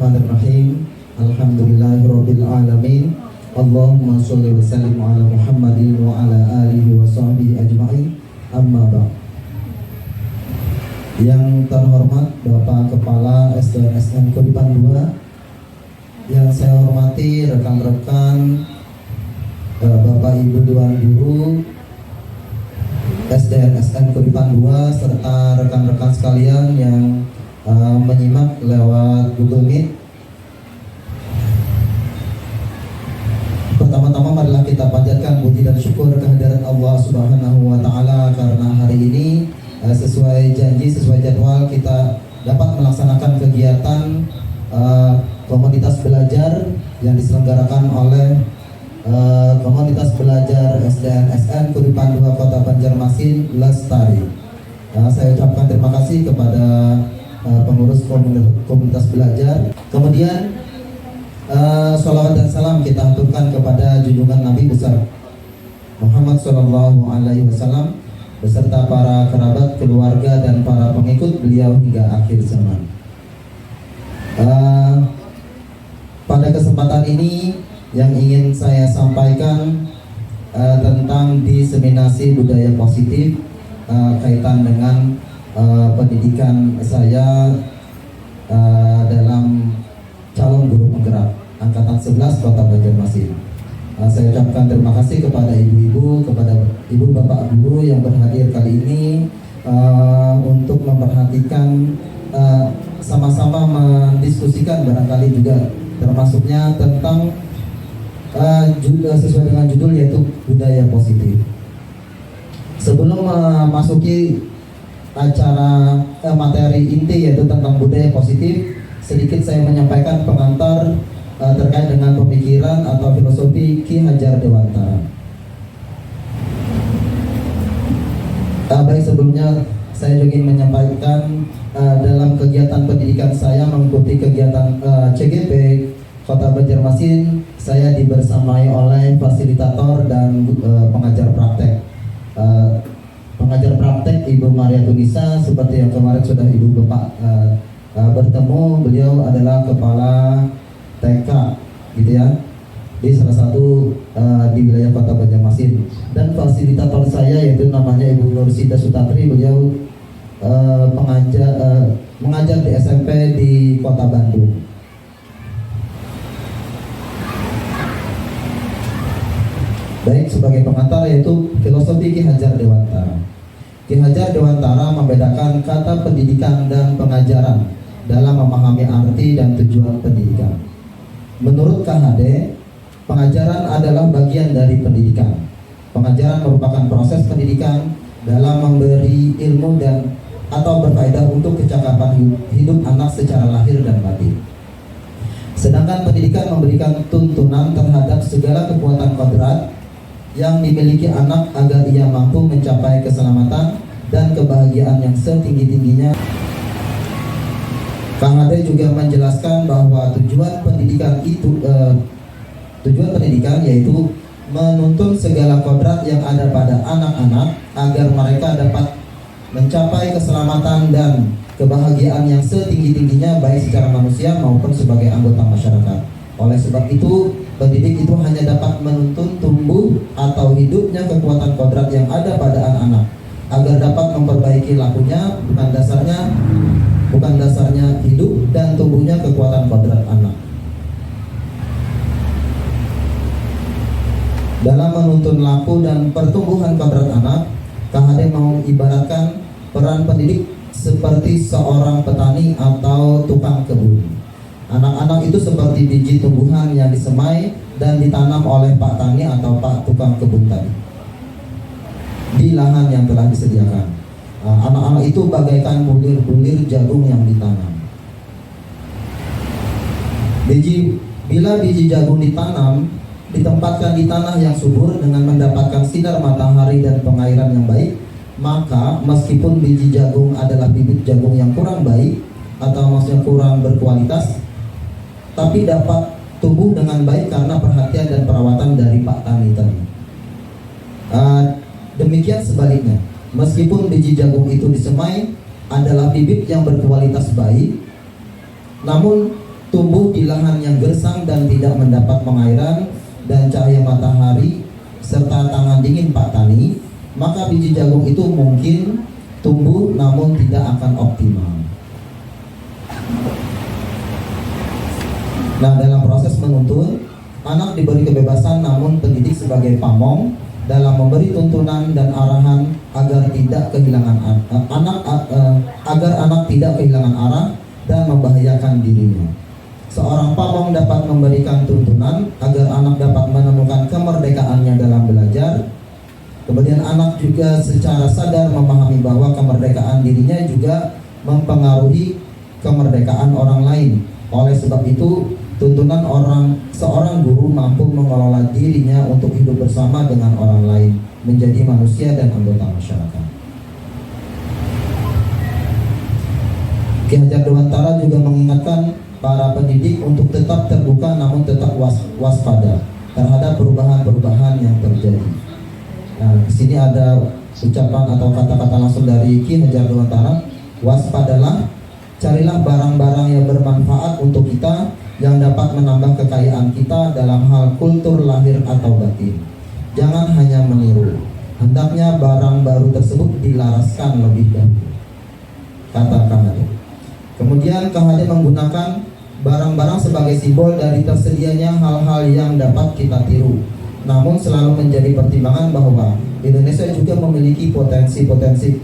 Bismillahirrahmanirrahim. Alhamdulillahirabbil alamin. Allahumma sholli wa sallim ala Muhammadin wa ala alihi wa sahbihi ajma'in. Amma ba'd. Yang terhormat Bapak Kepala SDN Kuripan 2, yang saya hormati rekan-rekan Bapak Ibu Dewan Guru SDN Kuripan 2 serta rekan-rekan sekalian yang menyimak lewat Google Meet. Pertama-tama marilah kita panjatkan puji dan syukur kehadirat Allah Subhanahu wa taala karena hari ini sesuai janji, sesuai jadwal kita dapat melaksanakan kegiatan komunitas belajar yang diselenggarakan oleh komunitas belajar SDN Kuripan 2 Kota Banjarmasin Lestari. Saya ucapkan terima kasih kepada pengurus komunitas belajar. Kemudian sholawat dan salam kita aturkan kepada junjungan Nabi besar Muhammad Sallallahu Alaihi Wasallam beserta para kerabat, keluarga dan para pengikut beliau hingga akhir zaman. Pada kesempatan ini yang ingin saya sampaikan tentang diseminasi budaya positif kaitan dengan pendidikan saya dalam calon guru penggerak angkatan 11 Kota Banjarmasin. Saya ucapkan terima kasih kepada ibu-ibu, kepada ibu bapak guru yang berhadir kali ini untuk memperhatikan, sama-sama mendiskusikan barangkali juga termasuknya tentang sesuai dengan judul yaitu budaya positif. Sebelum memasuki acara materi inti yaitu tentang budaya positif, sedikit saya menyampaikan pengantar terkait dengan pemikiran atau filosofi Ki Hajar Dewantara. Baik, sebelumnya saya ingin menyampaikan dalam kegiatan pendidikan saya mengikuti kegiatan CGP Kota Banjarmasin, saya dibersamai oleh fasilitator dan pengajar praktek. Pengajar praktek Ibu Maria Tunisa, seperti yang kemarin sudah Ibu Bapak bertemu, beliau adalah kepala TK gitu ya di salah satu di wilayah Kota Banjarmasin. Dan fasilitator saya yaitu namanya Ibu Nursida Sutatri, beliau mengajar di SMP di Kota Bandung. Baik, sebagai pengantar yaitu filosofi Ki Hajar Dewantara. Ki Hajar Dewantara membedakan kata pendidikan dan pengajaran dalam memahami arti dan tujuan pendidikan. Menurut KHD, pengajaran adalah bagian dari pendidikan. Pengajaran merupakan proses pendidikan dalam memberi ilmu dan atau berfaedah untuk kecakapan hidup anak secara lahir dan batin. Sedangkan pendidikan memberikan tuntunan terhadap segala kekuatan kodrat yang dimiliki anak agar ia mampu mencapai keselamatan dan kebahagiaan yang setinggi-tingginya. KHD juga menjelaskan bahwa tujuan pendidikan yaitu menuntun segala kodrat yang ada pada anak-anak agar mereka dapat mencapai keselamatan dan kebahagiaan yang setinggi-tingginya baik secara manusia maupun sebagai anggota masyarakat. Oleh sebab itu, pendidik itu hanya dapat menuntun tumbuh atau hidupnya kekuatan kodrat yang ada pada anak-anak agar dapat memperbaiki lakunya, bukan dasarnya hidup dan tumbuhnya kekuatan kodrat anak. Dalam menuntun laku dan pertumbuhan kodrat anak, KHD mau ibaratkan peran pendidik seperti seorang petani atau tukang kebun. Anak-anak itu seperti biji tumbuhan yang disemai dan ditanam oleh Pak Tani atau Pak Tukang Kebun tadi di lahan yang telah disediakan. Anak-anak itu bagaikan bulir-bulir jagung yang ditanam. Bila biji jagung ditanam, ditempatkan di tanah yang subur dengan mendapatkan sinar matahari dan pengairan yang baik, maka meskipun biji jagung adalah bibit jagung yang kurang baik atau maksudnya kurang berkualitas, tapi dapat tumbuh dengan baik karena perhatian dan perawatan dari Pak Tani tadi. Demikian sebaliknya, meskipun biji jagung itu disemai adalah bibit yang berkualitas baik, namun tumbuh di lahan yang gersang dan tidak mendapat pengairan dan cahaya matahari serta tangan dingin Pak Tani, maka biji jagung itu mungkin tumbuh namun tidak akan optimal. Nah, dalam proses menuntun, anak diberi kebebasan namun pendidik sebagai pamong dalam memberi tuntunan dan arahan agar tidak kehilangan agar anak tidak kehilangan arah dan membahayakan dirinya. Seorang pamong dapat memberikan tuntunan agar anak dapat menemukan kemerdekaannya dalam belajar. Kemudian anak juga secara sadar memahami bahwa kemerdekaan dirinya juga mempengaruhi kemerdekaan orang lain. Oleh sebab itu, tuntunan seorang guru mampu mengelola dirinya untuk hidup bersama dengan orang lain, menjadi manusia dan anggota masyarakat. Ki Hajar Dewantara juga mengingatkan para pendidik untuk tetap terbuka namun tetap waspada terhadap perubahan-perubahan yang terjadi. Nah, di sini ada ucapan atau kata-kata langsung dari Ki Hajar Dewantara, waspadalah, carilah barang-barang yang bermanfaat untuk kita, yang dapat menambah kekayaan kita dalam hal kultur lahir atau batin. Jangan hanya meniru, hendaknya barang baru tersebut dilaraskan lebih dahulu, kata KHD. Kemudian KHD menggunakan barang-barang sebagai simbol dari tersedianya hal-hal yang dapat kita tiru. Namun selalu menjadi pertimbangan bahwa Indonesia juga memiliki potensi-potensi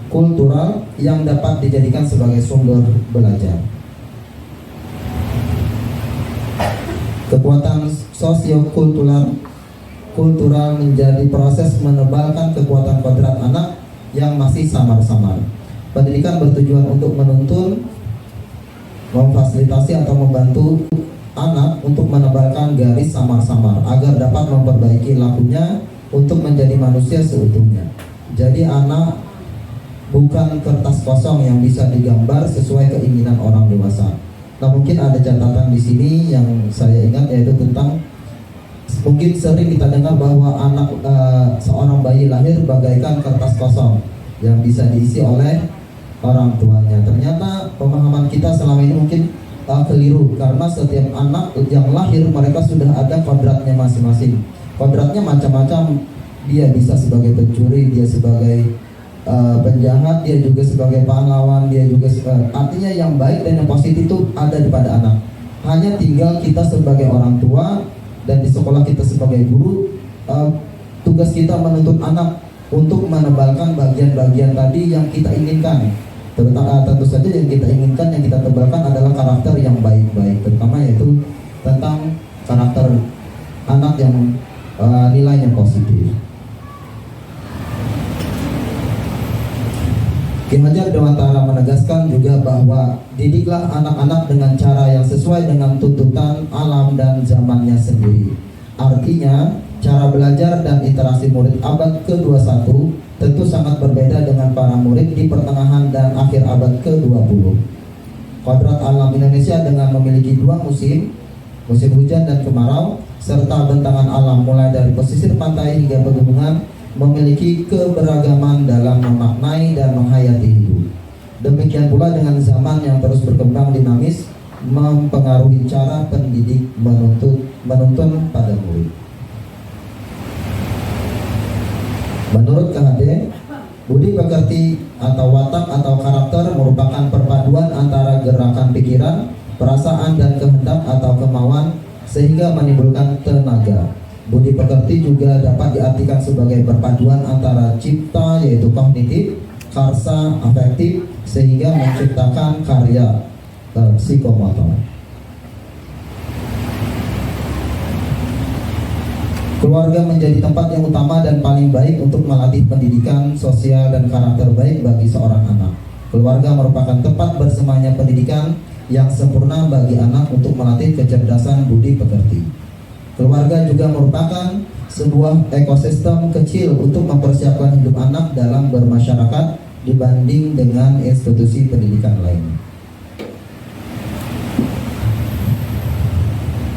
kultural yang dapat dijadikan sebagai sumber belajar. Kekuatan sosiokultural menjadi proses menebalkan kekuatan kodrat anak yang masih samar-samar. Pendidikan bertujuan untuk menuntun, memfasilitasi atau membantu anak untuk menebalkan garis samar-samar agar dapat memperbaiki lakunya untuk menjadi manusia seutuhnya. Jadi anak bukan kertas kosong yang bisa digambar sesuai keinginan orang dewasa. Nah, mungkin ada catatan di sini yang saya ingat, yaitu tentang mungkin sering kita dengar bahwa seorang bayi lahir bagaikan kertas kosong yang bisa diisi oleh orang tuanya. Ternyata pemahaman kita selama ini mungkin keliru, karena setiap anak yang lahir mereka sudah ada kodratnya masing-masing. Kodratnya macam-macam. Dia bisa sebagai pencuri, dia sebagai penjahat, dia juga sebagai pahlawan, dia juga artinya yang baik dan yang positif itu ada pada anak. Hanya tinggal kita sebagai orang tua dan di sekolah kita sebagai guru, tugas kita menuntut anak untuk menebalkan bagian-bagian tadi yang kita inginkan. Tentu saja yang kita inginkan, yang kita tebalkan adalah karakter yang baik-baik, terutama yaitu tentang karakter anak yang nilainya positif. Ki Hajar Dewantara menegaskan juga bahwa didiklah anak-anak dengan cara yang sesuai dengan tuntutan alam dan zamannya sendiri. Artinya, cara belajar dan interaksi murid abad ke-21 tentu sangat berbeda dengan para murid di pertengahan dan akhir abad ke-20. Kodrat alam Indonesia dengan memiliki dua musim hujan dan kemarau, serta bentangan alam mulai dari pesisir pantai hingga pegunungan, memiliki keberagaman dalam memaknai dan menghayati hidup. Demikian pula dengan zaman yang terus berkembang dinamis, mempengaruhi cara pendidik menuntun pada murid. Menurut KHD, budi pekerti atau watak atau karakter merupakan perpaduan antara gerakan pikiran, perasaan dan kehendak atau kemauan sehingga menimbulkan tenaga. Budi pekerti juga dapat diartikan sebagai perpaduan antara cipta yaitu kognitif, karsa afektif sehingga menciptakan karya psikomotor. Keluarga menjadi tempat yang utama dan paling baik untuk melatih pendidikan sosial dan karakter baik bagi seorang anak. Keluarga merupakan tempat bersamanya pendidikan yang sempurna bagi anak untuk melatih kecerdasan budi pekerti. Keluarga juga merupakan sebuah ekosistem kecil untuk mempersiapkan hidup anak dalam bermasyarakat dibanding dengan institusi pendidikan lain.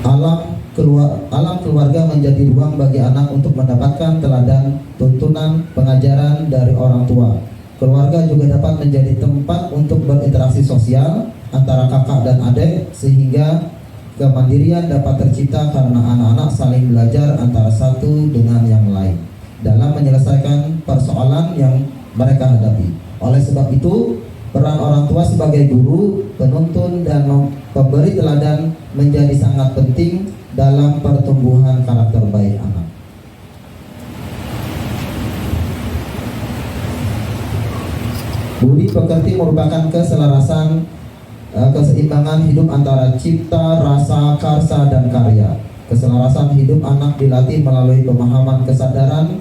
Alam keluarga menjadi ruang bagi anak untuk mendapatkan teladan, tuntunan, pengajaran dari orang tua. Keluarga juga dapat menjadi tempat untuk berinteraksi sosial, antara kakak dan adik, sehingga kemandirian dapat tercipta karena anak-anak saling belajar antara satu dengan yang lain dalam menyelesaikan persoalan yang mereka hadapi. Oleh sebab itu, peran orang tua sebagai guru, penuntun, dan pemberi teladan menjadi sangat penting dalam pertumbuhan karakter baik anak. Budi pekerti merupakan keselarasan, keseimbangan hidup antara cipta, rasa, karsa, dan karya. Keselarasan hidup anak dilatih melalui pemahaman kesadaran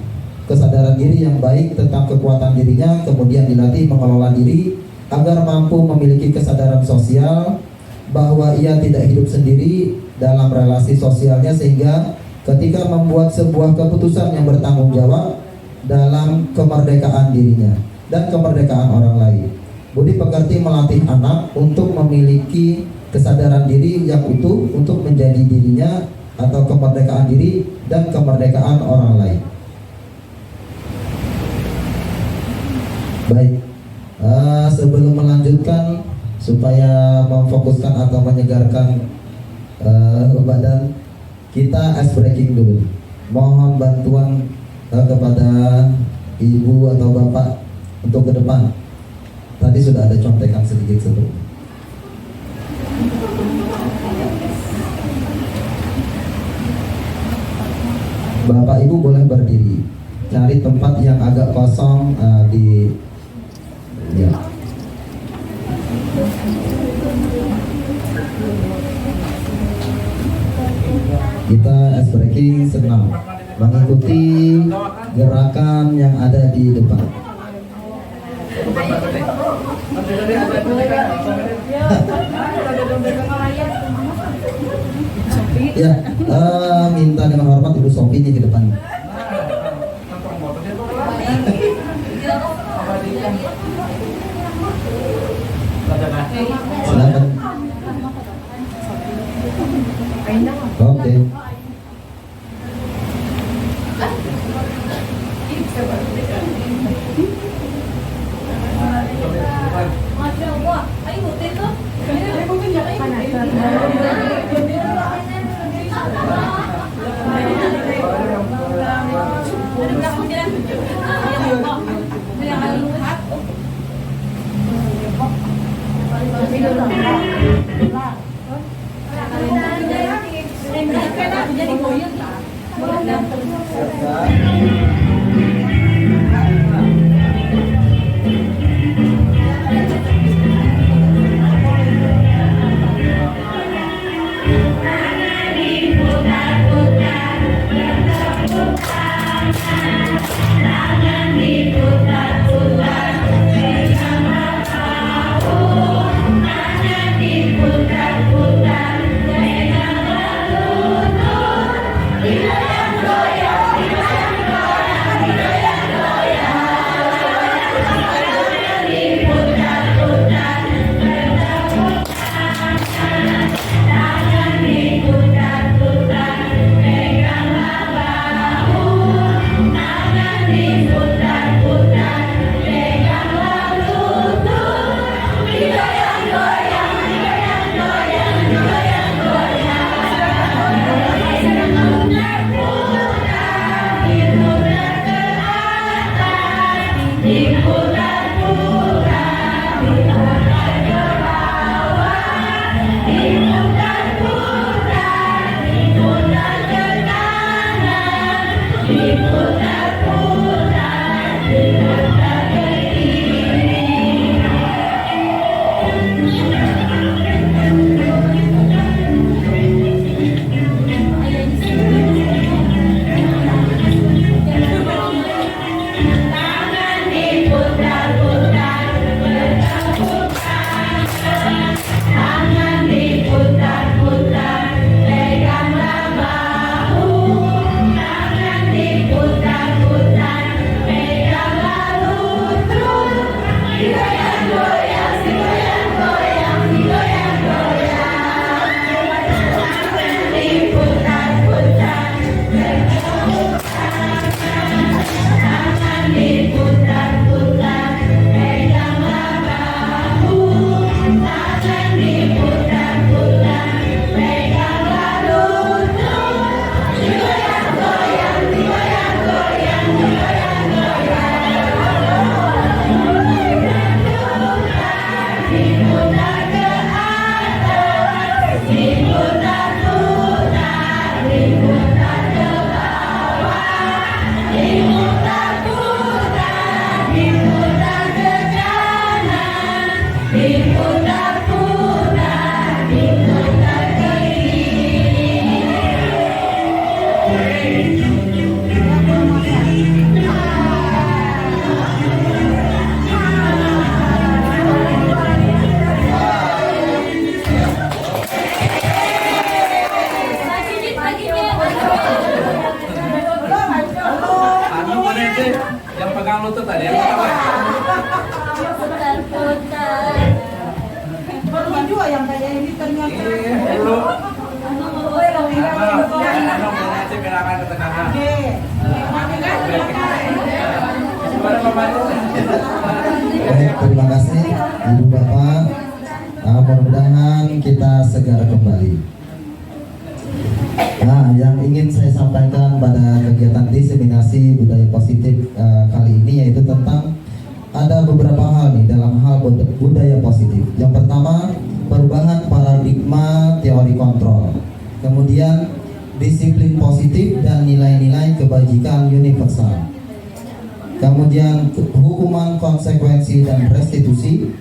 diri yang baik tentang kekuatan dirinya, kemudian dilatih mengelola diri agar mampu memiliki kesadaran sosial bahwa ia tidak hidup sendiri dalam relasi sosialnya, sehingga ketika membuat sebuah keputusan yang bertanggung jawab dalam kemerdekaan dirinya dan kemerdekaan orang lain. Budi pekerti melatih anak untuk memiliki kesadaran diri yang utuh untuk menjadi dirinya atau kemerdekaan diri dan kemerdekaan orang lain. Baik, sebelum melanjutkan supaya memfokuskan atau menyegarkan badan, kita ice breaking dulu. Mohon bantuan kepada ibu atau bapak untuk ke depan. Tadi sudah ada contekan sedikit sebelum. Bapak ibu boleh berdiri. Cari tempat yang agak kosong di ya. Kita ice breaking senam, mengikuti gerakan yang ada di depan. Ya, minta dengan hormat Ibu Sofi di depan. Silakan. Oke. Putra Yang pegang lutut tadi, yang pertama. Putar-putar. Baru juga yang kayak ini ternyata. Dulu. Nanti belakan ke tengah. Baik, terima kasih Ibu Bapak. Mudah-mudahan kita segera kembali. Nah, yang ingin saya sampaikan pada kegiatan diseminasi budaya positif kali ini yaitu tentang ada beberapa hal nih dalam hal budaya positif. Yang pertama, perubahan paradigma teori kontrol. Kemudian, disiplin positif dan nilai-nilai kebajikan universal. Kemudian, hukuman, konsekuensi dan restitusi.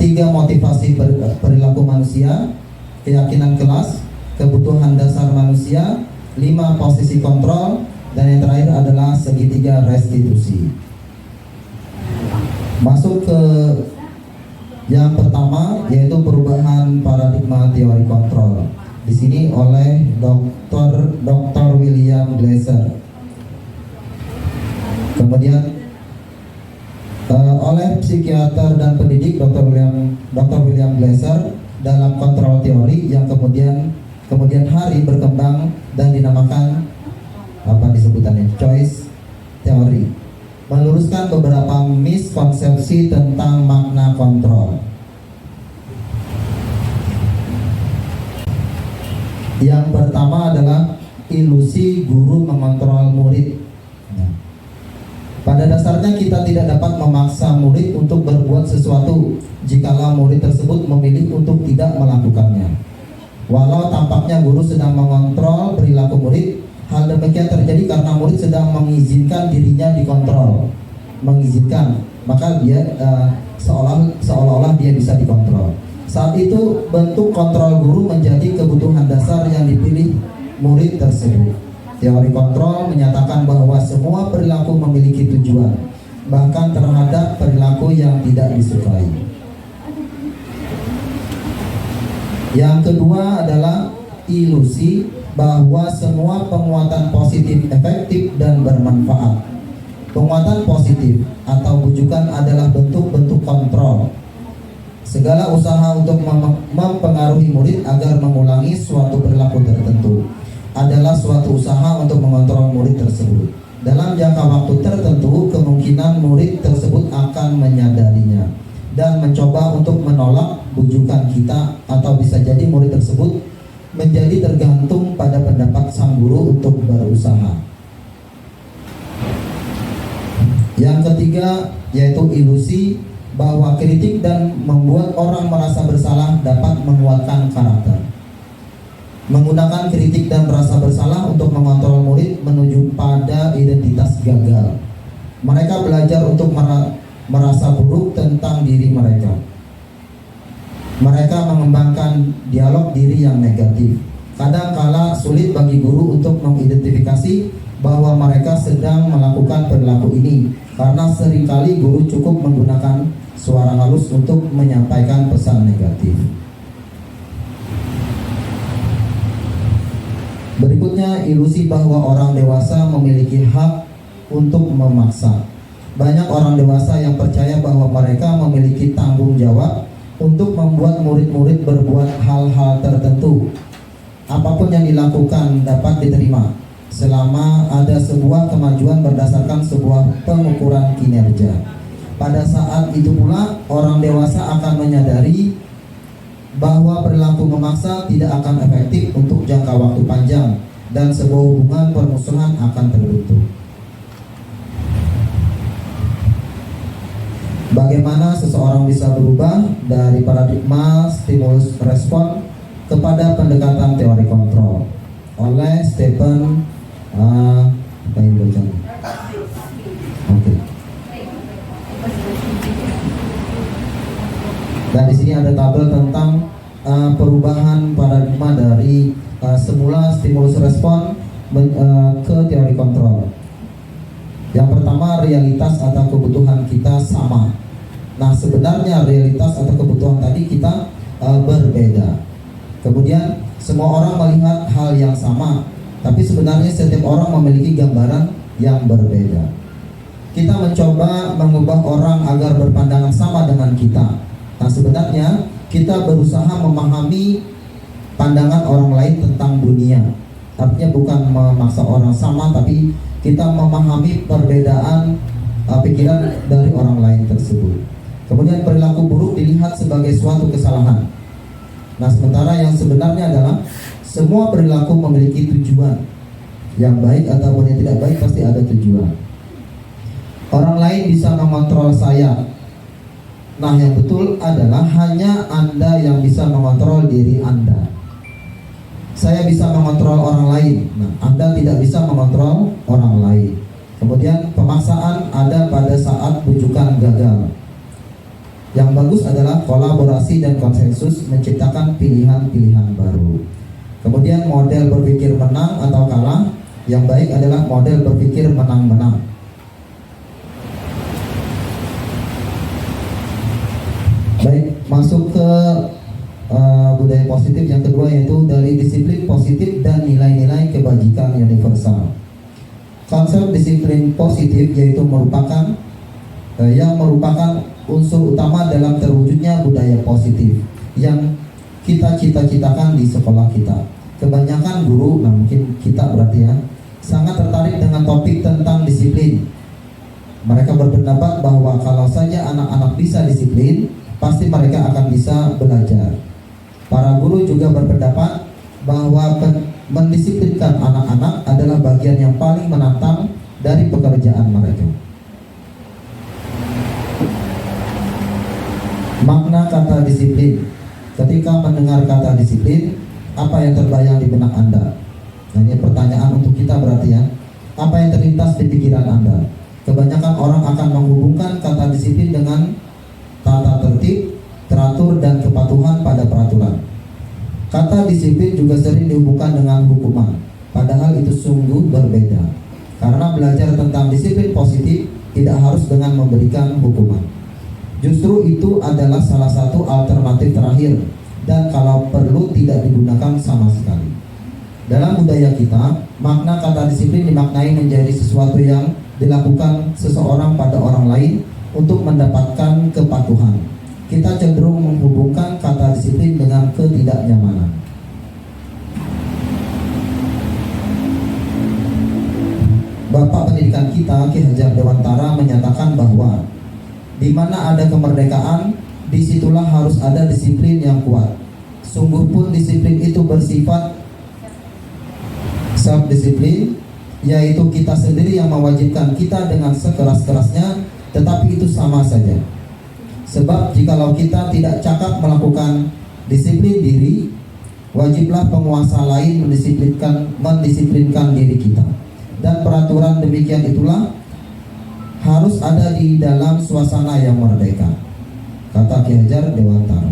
3, motivasi perilaku manusia. Keyakinan kelas, kebutuhan dasar manusia. 5, posisi kontrol. Dan yang terakhir adalah segitiga restitusi. Masuk ke yang pertama, yaitu perubahan paradigma teori kontrol. Di sini oleh Dr. William Glasser. Kemudian oleh psikiater dan pendidik Dr. William Glasser dalam kontrol teori yang kemudian hari berkembang dan dinamakan apa disebutannya choice teori, meluruskan beberapa miskonsepsi tentang makna kontrol. Yang pertama adalah ilusi guru mengontrol murid. Pada dasarnya kita tidak dapat memaksa murid untuk berbuat sesuatu jikalau murid tersebut memilih untuk tidak melakukannya. Walau tampaknya guru sedang mengontrol perilaku murid, hal demikian terjadi karena murid sedang mengizinkan dirinya dikontrol. Mengizinkan, maka dia seolah-olah dia bisa dikontrol. Saat itu bentuk kontrol guru menjadi kebutuhan dasar yang dipilih murid tersebut. Teori kontrol menyatakan bahwa semua perilaku memiliki tujuan, bahkan terhadap perilaku yang tidak disukai. Yang kedua adalah ilusi bahwa semua penguatan positif efektif dan bermanfaat. Penguatan positif atau bujukan adalah bentuk-bentuk kontrol. Segala usaha untuk mempengaruhi murid agar mengulangi suatu perilaku tertentu adalah suatu usaha untuk mengontrol murid tersebut. Dalam jangka waktu tertentu, kemungkinan murid tersebut akan menyadarinya dan mencoba untuk menolak bujukan kita, atau bisa jadi murid tersebut menjadi tergantung pada pendapat sang guru untuk berusaha. Yang ketiga yaitu ilusi bahwa kritik dan membuat orang merasa bersalah dapat menguatkan karakter. Menggunakan kritik dan rasa bersalah untuk mengontrol murid menuju pada identitas gagal. Mereka belajar untuk merasa buruk tentang diri mereka. Mereka mengembangkan dialog diri yang negatif. Kadang-kala sulit bagi guru untuk mengidentifikasi bahwa mereka sedang melakukan perilaku ini, karena seringkali guru cukup menggunakan suara halus untuk menyampaikan pesan negatif. Berikutnya, ilusi bahwa orang dewasa memiliki hak untuk memaksa. Banyak orang dewasa yang percaya bahwa mereka memiliki tanggung jawab untuk membuat murid-murid berbuat hal-hal tertentu. Apapun yang dilakukan dapat diterima selama ada sebuah kemajuan berdasarkan sebuah pengukuran kinerja. Pada saat itu pula, orang dewasa akan menyadari bahwa perilaku memaksa tidak akan efektif untuk jangka waktu panjang dan sebuah hubungan permusuhan akan terbentuk. Bagaimana seseorang bisa berubah dari paradigma stimulus respon kepada pendekatan teori kontrol? Oleh Stephen Oke. Dan di sini ada tabel tentang perubahan paradigma dari semula stimulus respon ke teori kontrol. Yang pertama, realitas atau kebutuhan kita sama. Nah, sebenarnya realitas atau kebutuhan tadi kita berbeda. Kemudian semua orang melihat hal yang sama, tapi sebenarnya setiap orang memiliki gambaran yang berbeda. kita mencoba mengubah orang agar berpandangan sama dengan kita. Nah, sebenarnya kita berusaha memahami pandangan orang lain tentang dunia. Artinya bukan memaksa orang sama, tapi kita memahami perbedaan pikiran dari orang lain tersebut. Kemudian perilaku buruk dilihat sebagai suatu kesalahan. Nah, sementara yang sebenarnya adalah semua perilaku memiliki tujuan. Yang baik ataupun yang tidak baik pasti ada tujuan. Orang lain bisa mengontrol saya. Nah, yang betul adalah hanya Anda yang bisa mengontrol diri Anda. Saya bisa mengontrol orang lain. Nah, Anda tidak bisa mengontrol orang lain. Kemudian pemaksaan ada pada saat bujukan gagal. Yang bagus adalah kolaborasi dan konsensus menciptakan pilihan-pilihan baru. Kemudian model berpikir menang atau kalah. Yang baik adalah model berpikir menang-menang. Baik, masuk ke budaya positif yang kedua, yaitu dari disiplin positif dan nilai-nilai kebajikan universal. Konsep disiplin positif yaitu merupakan yang merupakan unsur utama dalam terwujudnya budaya positif yang kita cita-citakan di sekolah kita. Kebanyakan guru, nah mungkin kita berarti ya, sangat tertarik dengan topik tentang disiplin. Mereka berpendapat bahwa kalau saja anak-anak bisa disiplin, pasti mereka akan bisa belajar. Para guru juga berpendapat bahwa mendisiplinkan anak-anak adalah bagian yang paling menantang dari pekerjaan mereka. Makna kata disiplin. Ketika mendengar kata disiplin, apa yang terbayang di benak Anda? Nah, ini pertanyaan untuk kita berarti ya. Apa yang terlintas di pikiran Anda? Kebanyakan orang akan menghubungkan kata disiplin dengan tata tertib, teratur, dan kepatuhan pada peraturan. Kata disiplin juga sering dihubungkan dengan hukuman, padahal itu sungguh berbeda. Karena belajar tentang disiplin positif tidak harus dengan memberikan hukuman. Justru itu adalah salah satu alternatif terakhir, dan kalau perlu tidak digunakan sama sekali. Dalam budaya kita, makna kata disiplin dimaknai menjadi sesuatu yang dilakukan seseorang pada orang lain untuk mendapatkan kepatuhan. Kita cenderung menghubungkan kata disiplin dengan ketidaknyamanan. Bapak pendidikan kita, Ki Hajar Dewantara, menyatakan bahwa di mana ada kemerdekaan, disitulah harus ada disiplin yang kuat. Sungguh pun disiplin itu bersifat self-disiplin, yaitu kita sendiri yang mewajibkan kita dengan sekeras-kerasnya, tetapi itu sama saja. Sebab jikalau kita tidak cakap melakukan disiplin diri, wajiblah penguasa lain mendisiplinkan diri kita. Dan peraturan demikian itulah harus ada di dalam suasana yang merdeka, kata Ki Hajar Dewantara.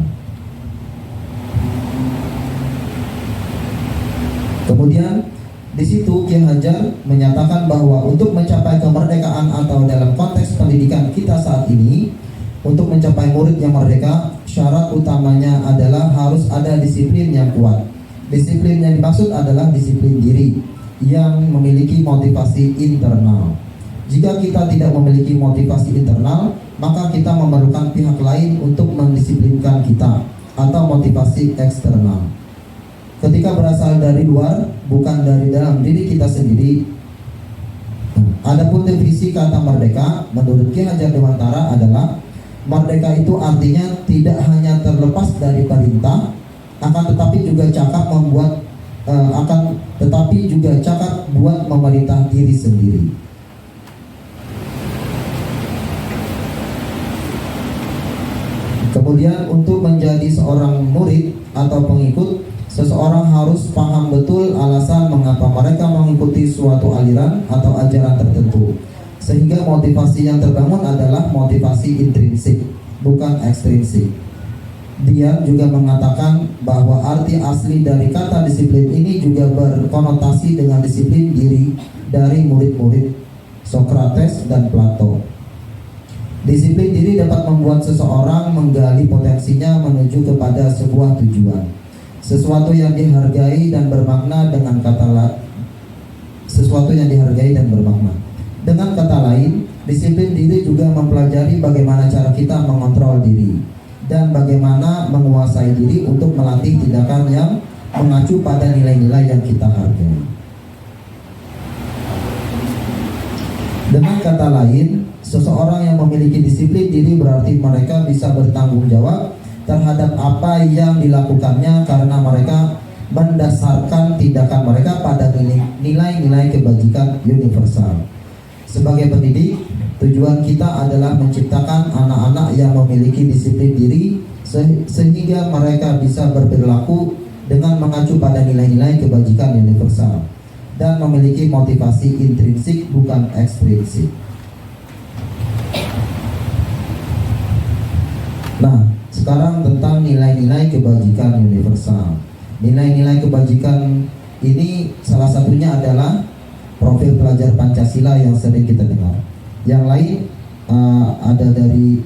Kemudian di situ Ki Hajar menyatakan bahwa untuk mencapai kemerdekaan atau dalam konteks pendidikan kita saat ini, untuk mencapai murid yang merdeka, syarat utamanya adalah harus ada disiplin yang kuat. Disiplin yang dimaksud adalah disiplin diri yang memiliki motivasi internal. Jika kita tidak memiliki motivasi internal, maka kita memerlukan pihak lain untuk mendisiplinkan kita, atau motivasi eksternal. Ketika berasal dari luar, bukan dari dalam diri kita sendiri. Adapun definisi kata merdeka menurut Ki Hajar Dewantara adalah merdeka itu artinya tidak hanya terlepas dari perintah, akan tetapi juga cakap buat memerintah diri sendiri. Kemudian untuk menjadi seorang murid atau pengikut, seseorang harus paham betul alasan mengapa mereka mengikuti suatu aliran atau ajaran tertentu. Sehingga motivasi yang terbangun adalah motivasi intrinsik, bukan ekstrinsik. Dia juga mengatakan bahwa arti asli dari kata disiplin ini juga berkonotasi dengan disiplin diri dari murid-murid Sokrates dan Plato. Disiplin diri dapat membuat seseorang menggali potensinya menuju kepada sebuah tujuan, sesuatu yang dihargai dan bermakna. Dengan kata lain, Disiplin diri juga mempelajari bagaimana cara kita mengontrol diri dan bagaimana menguasai diri untuk melatih tindakan yang mengacu pada nilai-nilai yang kita hargai. Dengan kata lain, seseorang yang memiliki disiplin diri berarti mereka bisa bertanggung jawab terhadap apa yang dilakukannya karena mereka mendasarkan tindakan mereka pada nilai-nilai kebajikan universal. Sebagai pendidik, tujuan kita adalah menciptakan anak-anak yang memiliki disiplin diri sehingga mereka bisa berperilaku dengan mengacu pada nilai-nilai kebajikan universal dan memiliki motivasi intrinsik bukan ekstrinsik. Nah, sekarang tentang nilai-nilai kebajikan universal. Nilai-nilai kebajikan ini salah satunya adalah profil pelajar Pancasila yang sering kita dengar. Yang lain ada dari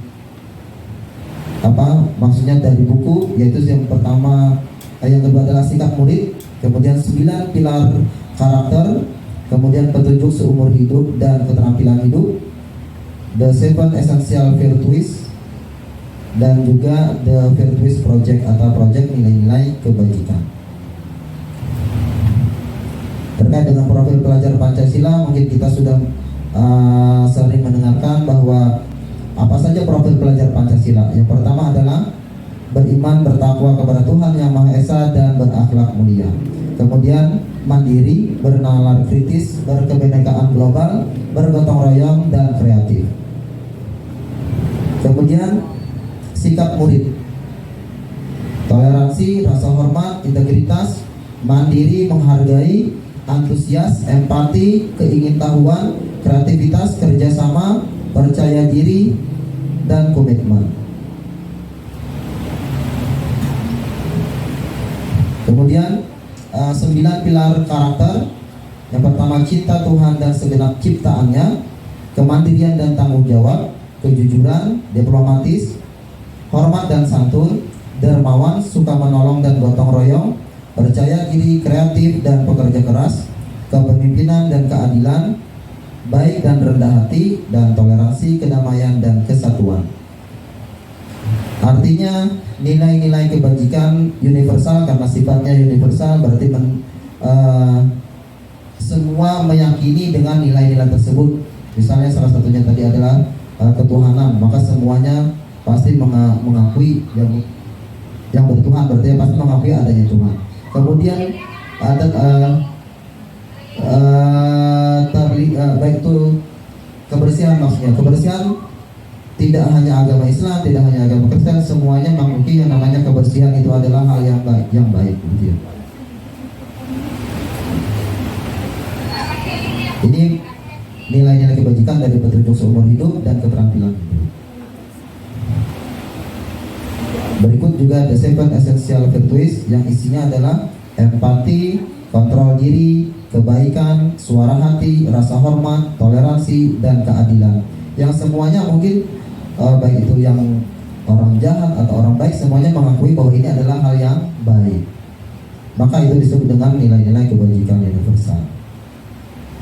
maksudnya dari buku, yaitu yang pertama, yang kedua adalah sikap murid, kemudian 9 pilar karakter, kemudian petunjuk seumur hidup dan keterampilan hidup, the 7 essential virtues, dan juga the virtues project atau project nilai-nilai kebajikan. Terkait dengan profil pelajar Pancasila, mungkin kita sudah sering mendengarkan bahwa apa saja profil pelajar Pancasila. Yang pertama adalah beriman, bertakwa kepada Tuhan Yang Maha Esa dan berakhlak mulia. Kemudian mandiri, bernalar kritis, berkebinekaan global, bergotong royong dan kreatif. Kemudian sikap murid, toleransi, rasa hormat, integritas, mandiri, menghargai, antusias, empati, keingintahuan, kreativitas, kerjasama, percaya diri, dan komitmen. Kemudian 9 pilar karakter. Yang pertama, cinta Tuhan dan segenap ciptaannya, kemandirian dan tanggung jawab, kejujuran, diplomatis, hormat dan santun, dermawan, suka menolong dan gotong royong, percaya diri, kreatif dan pekerja keras, kepemimpinan dan keadilan, baik dan rendah hati, dan toleransi, kedamaian dan kesatuan. Artinya nilai-nilai kebajikan universal, karena sifatnya universal berarti semua meyakini dengan nilai-nilai tersebut. Misalnya salah satunya tadi adalah ketuhanan, maka semuanya pasti mengakui yang bertuhan, berarti pasti mengakui adanya Tuhan. Kemudian ada baik itu kebersihan, maksudnya kebersihan tidak hanya agama Islam, tidak hanya agama Kristen, semuanya mengakui yang namanya kebersihan itu adalah hal yang baik, gitu ya. Ini nilai-nilai kebajikan dari petunjuk seumur hidup dan keterampilan hidup. Berikut juga the 7 essential virtues yang isinya adalah empati, kontrol diri, kebaikan, suara hati, rasa hormat, toleransi, dan keadilan. Yang semuanya mungkin baik itu yang orang jahat atau orang baik, semuanya mengakui bahwa ini adalah hal yang baik. Maka itu disebut dengan nilai-nilai kebajikan universal.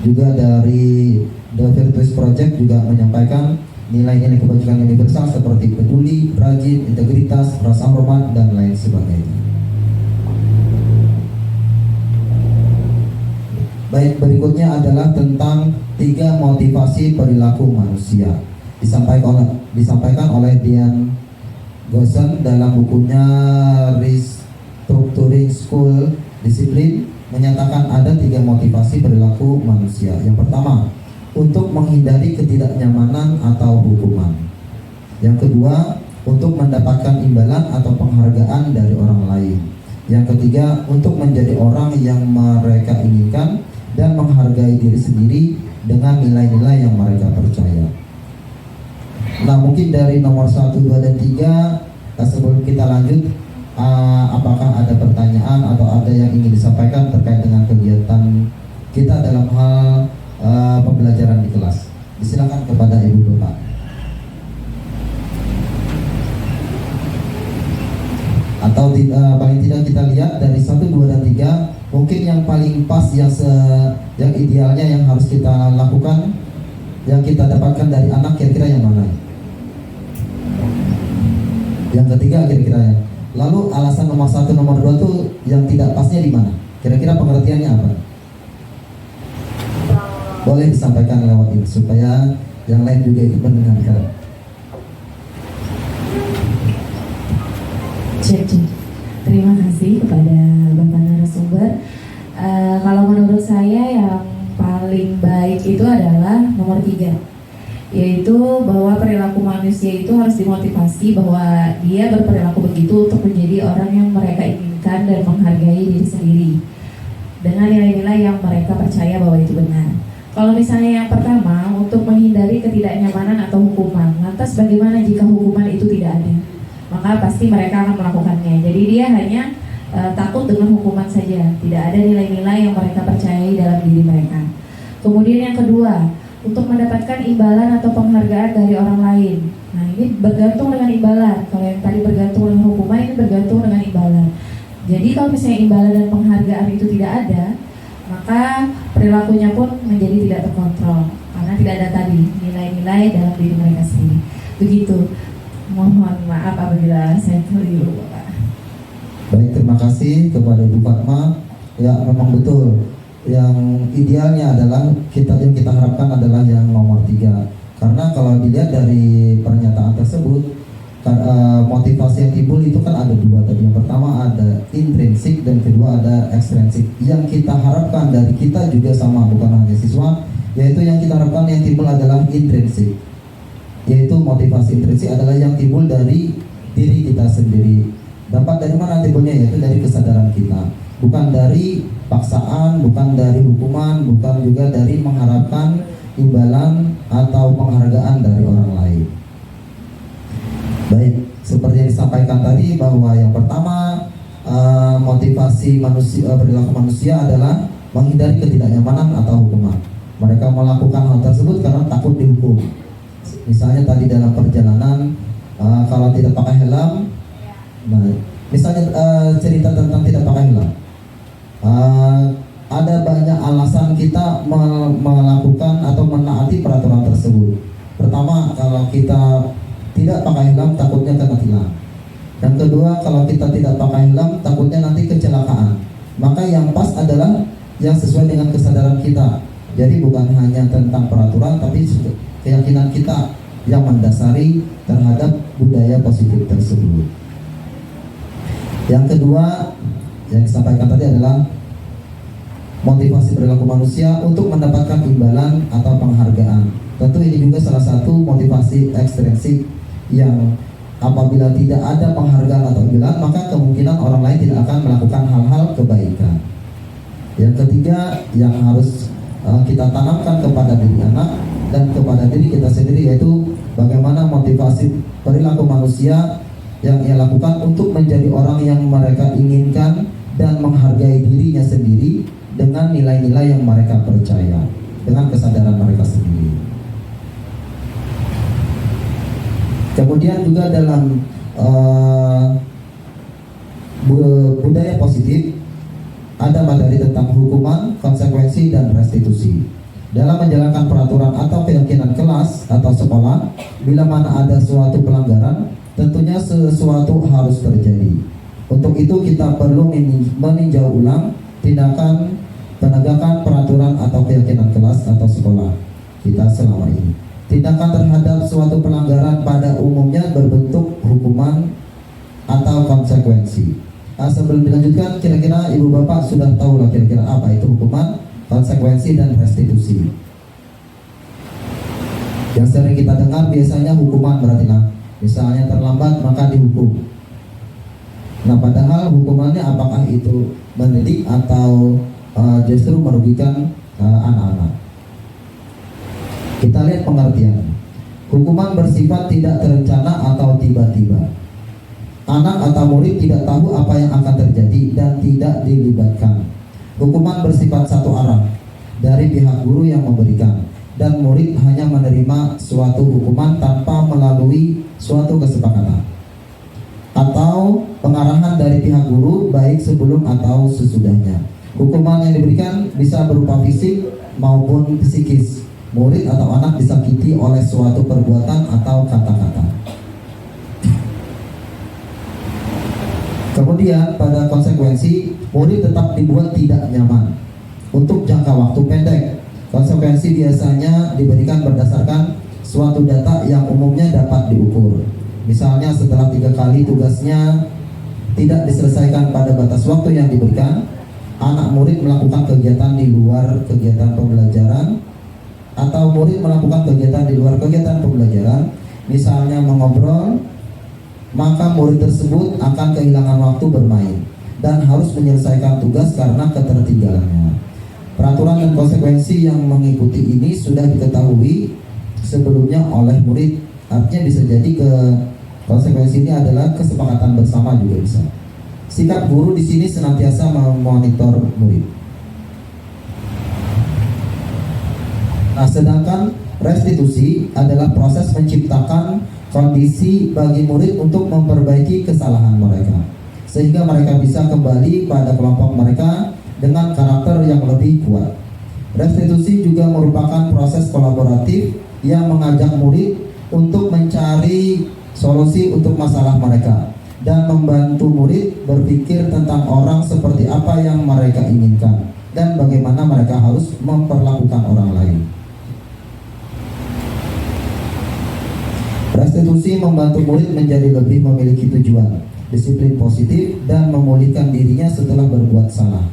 Juga dari The Virtues Project juga menyampaikan nilai-nilai kebajikan universal seperti peduli, rajin, integritas, rasa hormat, dan lain sebagainya. Baik, berikutnya adalah tentang 3 motivasi perilaku manusia. Disampaikan oleh Dian Goosen dalam bukunya Restructuring School Discipline, menyatakan ada 3 motivasi perilaku manusia. Yang pertama, untuk menghindari ketidaknyamanan atau hukuman. Yang kedua, untuk mendapatkan imbalan atau penghargaan dari orang lain. Yang ketiga, untuk menjadi orang yang mereka inginkan dan menghargai diri sendiri dengan nilai-nilai yang mereka percaya. Nah, mungkin dari nomor 1, 2, dan 3 sebelum kita lanjut, apakah ada pertanyaan atau ada yang ingin disampaikan terkait dengan kegiatan kita dalam hal pembelajaran di kelas? Disilakan kepada Ibu Bapak. Atau paling tidak kita lihat dari 1, 2, dan 3, mungkin yang paling pas yang idealnya yang harus kita lakukan yang kita dapatkan dari anak kira-kira yang mana? Yang ketiga kira-kira ya. Lalu alasan nomor 1, nomor 2 tuh yang tidak pasnya di mana? Kira-kira pengertiannya apa? Boleh disampaikan lewat ini supaya yang lain juga ikut mendengarkan. Cek. Terima kasih kepada Bapak narasumber. Kalau menurut saya yang paling baik itu adalah nomor 3, yaitu bahwa perilaku manusia itu harus dimotivasi bahwa dia berperilaku begitu untuk menjadi orang yang mereka inginkan dan menghargai diri sendiri dengan nilai-nilai yang mereka percaya bahwa itu benar. Kalau misalnya yang pertama, untuk menghindari ketidaknyamanan atau hukuman, lantas bagaimana jika hukuman itu tidak ada? Maka pasti mereka akan melakukannya. Jadi dia hanya takut dengan hukuman saja, tidak ada nilai-nilai yang mereka percayai dalam diri mereka. Kemudian yang kedua, untuk mendapatkan imbalan atau penghargaan dari orang lain. Nah, ini bergantung dengan imbalan. Kalau yang tadi bergantung dengan hukuman, ini bergantung dengan imbalan. Jadi kalau misalnya imbalan dan penghargaan itu tidak ada, maka perilakunya pun menjadi tidak terkontrol karena tidak ada tadi nilai-nilai dalam diri mereka sendiri. Begitu. Mohon maaf apabila saya keliru, Bapak. Baik, terima kasih kepada Ibu Fatma. Ya, memang betul. Yang idealnya adalah yang kita harapkan adalah yang nomor 3. Karena kalau dilihat dari pernyataan tersebut, motivasi yang timbul itu kan ada 2 tadi. Yang pertama ada intrinsik dan kedua ada ekstrinsik. Yang kita harapkan dari kita juga sama, bukan hanya siswa, yaitu yang kita harapkan yang timbul adalah intrinsik. Yaitu motivasi intrinsik adalah yang timbul dari diri kita sendiri. Dapat dari mana timbulnya? Yaitu dari kesadaran kita, bukan dari paksaan, bukan dari hukuman, bukan juga dari mengharapkan imbalan atau penghargaan dari orang lain. Baik, seperti yang disampaikan tadi bahwa yang pertama motivasi manusia, perilaku manusia adalah menghindari ketidaknyamanan atau hukuman. Mereka melakukan hal tersebut karena takut dihukum. Misalnya tadi dalam perjalanan kalau tidak pakai helm, nah, misalnya cerita tentang tidak pakai helm, ada banyak alasan kita melakukan atau menaati peraturan tersebut. Pertama, kalau kita tidak pakai helm takutnya kena tilang. Yang kedua, kalau kita tidak pakai helm takutnya nanti kecelakaan. Maka yang pas adalah yang sesuai dengan kesadaran kita. Jadi bukan hanya tentang peraturan, tapi keyakinan kita yang mendasari terhadap budaya positif tersebut. Yang kedua yang disampaikan tadi adalah motivasi perilaku manusia untuk mendapatkan imbalan atau penghargaan. Tentu ini juga salah satu motivasi ekstrinsik yang apabila tidak ada penghargaan atau imbalan, maka kemungkinan orang lain tidak akan melakukan hal-hal kebaikan. Yang ketiga yang harus kita tanamkan kepada diri anak dan kepada diri kita sendiri, yaitu bagaimana motivasi perilaku manusia yang ia lakukan untuk menjadi orang yang mereka inginkan dan menghargai dirinya sendiri dengan nilai-nilai yang mereka percaya, dengan kesadaran mereka sendiri. Kemudian juga dalam budaya positif ada materi tentang hukuman, konsekuensi, dan restitusi. Dalam menjalankan peraturan atau keyakinan kelas atau sekolah, bila mana ada suatu pelanggaran, tentunya sesuatu harus terjadi. Untuk itu kita perlu meninjau ulang tindakan penegakan peraturan atau keyakinan kelas atau sekolah kita selama ini. Tindakan terhadap suatu pelanggaran pada umumnya berbentuk hukuman atau konsekuensi. Sebelum dilanjutkan, kira-kira ibu bapak sudah tahu lah kira-kira apa itu hukuman, konsekuensi, dan restitusi. Yang sering kita dengar biasanya hukuman berarti misalnya terlambat maka dihukum. Nah, padahal hukumannya apakah itu mendidik atau justru merugikan anak-anak? Kita lihat pengertian. Hukuman bersifat tidak terencana atau tiba-tiba. Anak atau murid tidak tahu apa yang akan terjadi dan tidak dilibatkan. Hukuman bersifat satu arah dari pihak guru yang memberikan, dan murid hanya menerima suatu hukuman tanpa melalui suatu kesepakatan atau pengarahan dari pihak guru baik sebelum atau sesudahnya. Hukuman yang diberikan bisa berupa fisik maupun psikis. murid atau anak disakiti oleh suatu perbuatan atau kata-kata. Kemudian pada konsekuensi, murid tetap dibuat tidak nyaman untuk jangka waktu pendek. Konsekuensi biasanya diberikan berdasarkan suatu data yang umumnya dapat diukur. Misalnya setelah 3 kali tugasnya tidak diselesaikan pada batas waktu yang diberikan, anak murid melakukan kegiatan di luar kegiatan pembelajaran, atau murid melakukan kegiatan di luar kegiatan pembelajaran, misalnya mengobrol, maka murid tersebut akan kehilangan waktu bermain dan harus menyelesaikan tugas karena ketertinggalannya. Peraturan dan konsekuensi yang mengikuti ini sudah diketahui sebelumnya oleh murid. Artinya bisa jadi konsekuensi ini adalah kesepakatan bersama juga bisa. Sikap guru di sini senantiasa memonitor murid. Nah, sedangkan restitusi adalah proses menciptakan kondisi bagi murid untuk memperbaiki kesalahan mereka, sehingga mereka bisa kembali pada kelompok mereka dengan karakter yang lebih kuat. Restitusi juga merupakan proses kolaboratif yang mengajak murid untuk mencari solusi untuk masalah mereka dan membantu murid berpikir tentang orang seperti apa yang mereka inginkan dan bagaimana mereka harus memperlakukan orang lain. Restitusi membantu murid menjadi lebih memiliki tujuan, disiplin positif, dan memulihkan dirinya setelah berbuat salah.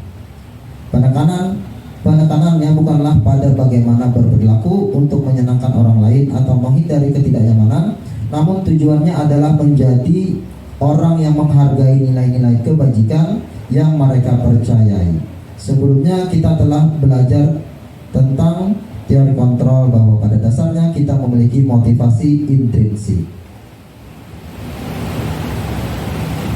Penekanannya bukanlah pada bagaimana berperilaku untuk menyenangkan orang lain atau menghindari ketidaknyamanan, namun tujuannya adalah menjadi orang yang menghargai nilai-nilai kebajikan yang mereka percayai. Sebelumnya kita telah belajar tentang teori kontrol, bahwa pada dasarnya kita memiliki motivasi intrinsik.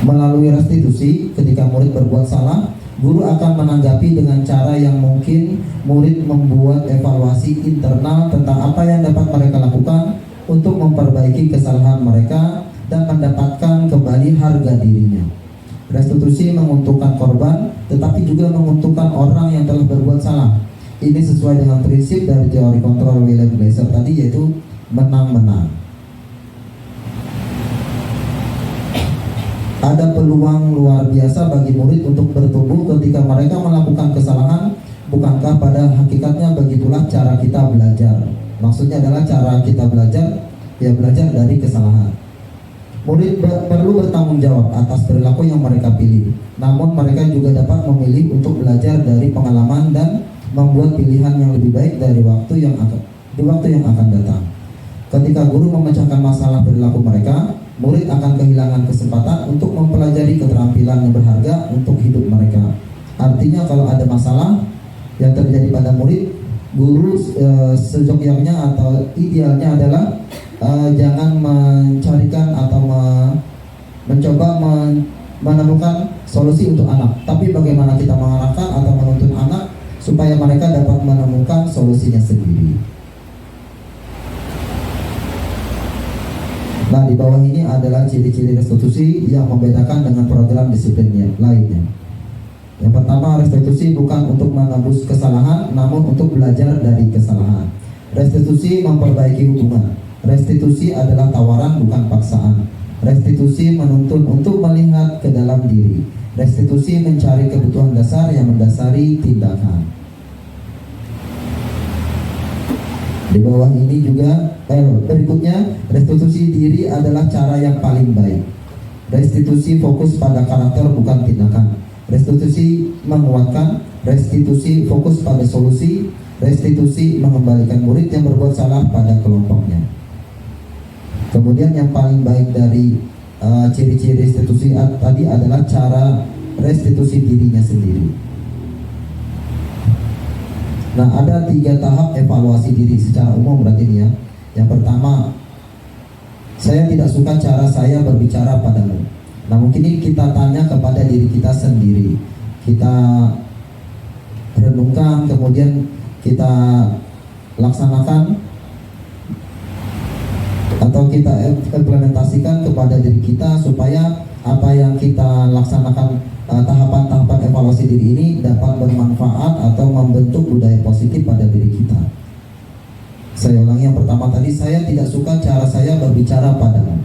Melalui restitusi, ketika murid berbuat salah, guru akan menanggapi dengan cara yang mungkin murid membuat evaluasi internal tentang apa yang dapat mereka lakukan untuk memperbaiki kesalahan mereka dan mendapatkan kembali harga dirinya. Restitusi menguntungkan korban, tetapi juga menguntungkan orang yang telah berbuat salah. Ini sesuai dengan prinsip dari teori kontrol William Glasser tadi, yaitu menang-menang. Ada peluang luar biasa bagi murid untuk bertumbuh ketika mereka melakukan kesalahan. Bukankah pada hakikatnya begitulah cara kita belajar? Maksudnya adalah cara kita belajar, ya belajar dari kesalahan. Murid perlu bertanggung jawab atas perilaku yang mereka pilih. Namun mereka juga dapat memilih untuk belajar dari pengalaman dan membuat pilihan yang lebih baik di waktu yang akan datang. Ketika guru memecahkan masalah perilaku mereka, murid akan kehilangan kesempatan untuk mempelajari keterampilan yang berharga untuk hidup mereka. Artinya kalau ada masalah yang terjadi pada murid, guru sejogjanya atau idealnya adalah jangan mencarikan atau mencoba menemukan solusi untuk anak, tapi bagaimana kita mengarahkan atau menuntun anak supaya mereka dapat menemukan solusinya sendiri. Nah, di bawah ini adalah ciri-ciri restitusi yang membedakan dengan program disiplin lainnya. Yang pertama, restitusi bukan untuk menebus kesalahan, namun untuk belajar dari kesalahan. Restitusi memperbaiki hubungan. Restitusi adalah tawaran, bukan paksaan. Restitusi menuntun untuk melihat ke dalam diri. Restitusi mencari kebutuhan dasar yang mendasari tindakan. Di bawah ini juga berikutnya, restitusi diri adalah cara yang paling baik. Restitusi fokus pada karakter, bukan tindakan. Restitusi menguatkan. Restitusi fokus pada solusi. Restitusi mengembalikan murid yang berbuat salah pada kelompoknya. Kemudian yang paling baik dari ciri-ciri restitusi tadi adalah cara restitusi dirinya sendiri. Nah, ada 3 tahap evaluasi diri secara umum berarti ini ya. Yang pertama, saya tidak suka cara saya berbicara padamu. Nah, mungkin ini kita tanya kepada diri kita sendiri. Kita renungkan, kemudian kita laksanakan atau kita implementasikan kepada diri kita supaya apa yang kita laksanakan, tahapan-tahapan evaluasi diri ini dapat bermanfaat atau membentuk budaya positif pada diri kita. Saya ulangi, yang pertama tadi, saya tidak suka cara saya berbicara padamu.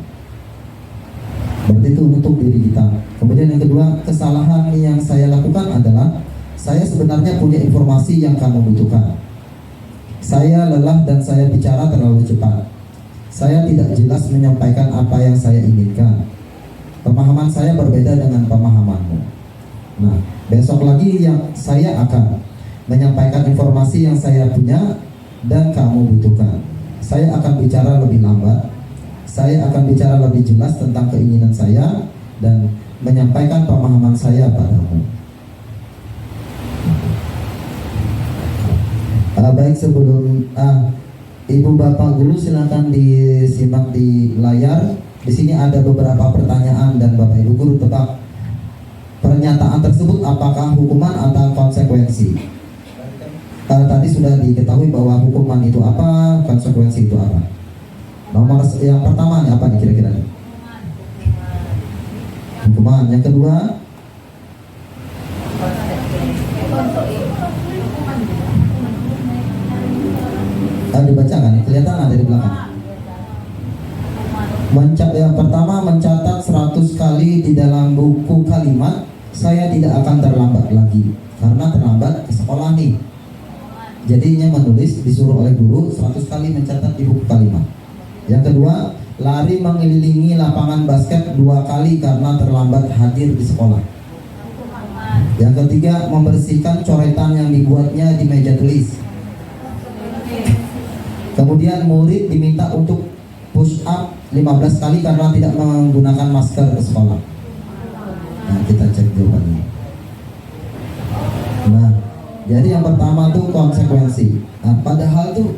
Berarti itu untuk diri kita. Kemudian yang kedua, kesalahan yang saya lakukan adalah saya sebenarnya punya informasi yang kamu butuhkan. Saya lelah dan saya bicara terlalu cepat. Saya tidak jelas menyampaikan apa yang saya inginkan. Pemahaman saya berbeda dengan pemahamanmu. Nah, besok lagi yang saya akan menyampaikan informasi yang saya punya dan kamu butuhkan. Saya akan bicara lebih lambat. Saya akan bicara lebih jelas tentang keinginan saya dan menyampaikan pemahaman saya padamu. Baik, sebelum Ibu Bapak Guru silakan disimak di layar. Di sini ada beberapa pertanyaan dan Bapak Ibu Guru tebak pernyataan tersebut apakah hukuman atau konsekuensi. Tadi sudah diketahui bahwa hukuman itu apa, konsekuensi itu apa. Nomor yang pertama apa nih kira-kira? Hukuman. Yang kedua? Dibacakan, kelihatan ada di belakang. Yang pertama, mencatat 100 kali di dalam buku kalimat, saya tidak akan terlambat lagi. Karena terlambat ke sekolah nih. Jadinya menulis disuruh oleh guru 100 kali mencatat di buku kalimat. Yang kedua, lari mengelilingi lapangan basket 2 kali karena terlambat hadir di sekolah. Yang ketiga, membersihkan coretan yang dibuatnya di meja tulis. Kemudian murid diminta untuk push up 15 kali karena tidak menggunakan masker ke sekolah. Nah, kita cek jawabannya. Nah, jadi yang pertama tuh konsekuensi. Nah, padahal tuh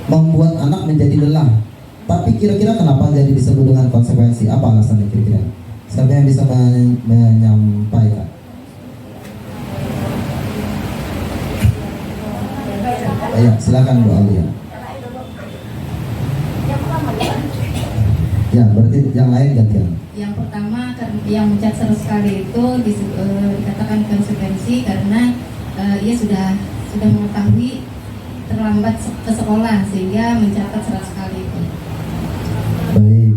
membuat anak menjadi lelah. Tapi kira-kira kenapa jadi disebut dengan konsekuensi? Apa alasannya kira-kira? Siapa yang bisa menyampaikan? Ya, silakan Bu Alia. Ya, berarti yang lain gantian. Yang pertama, yang mencat 100 kali itu dikatakan konsekuensi karena ia sudah mengetahui terlambat ke sekolah sehingga mencatat 100 kali itu. Baik.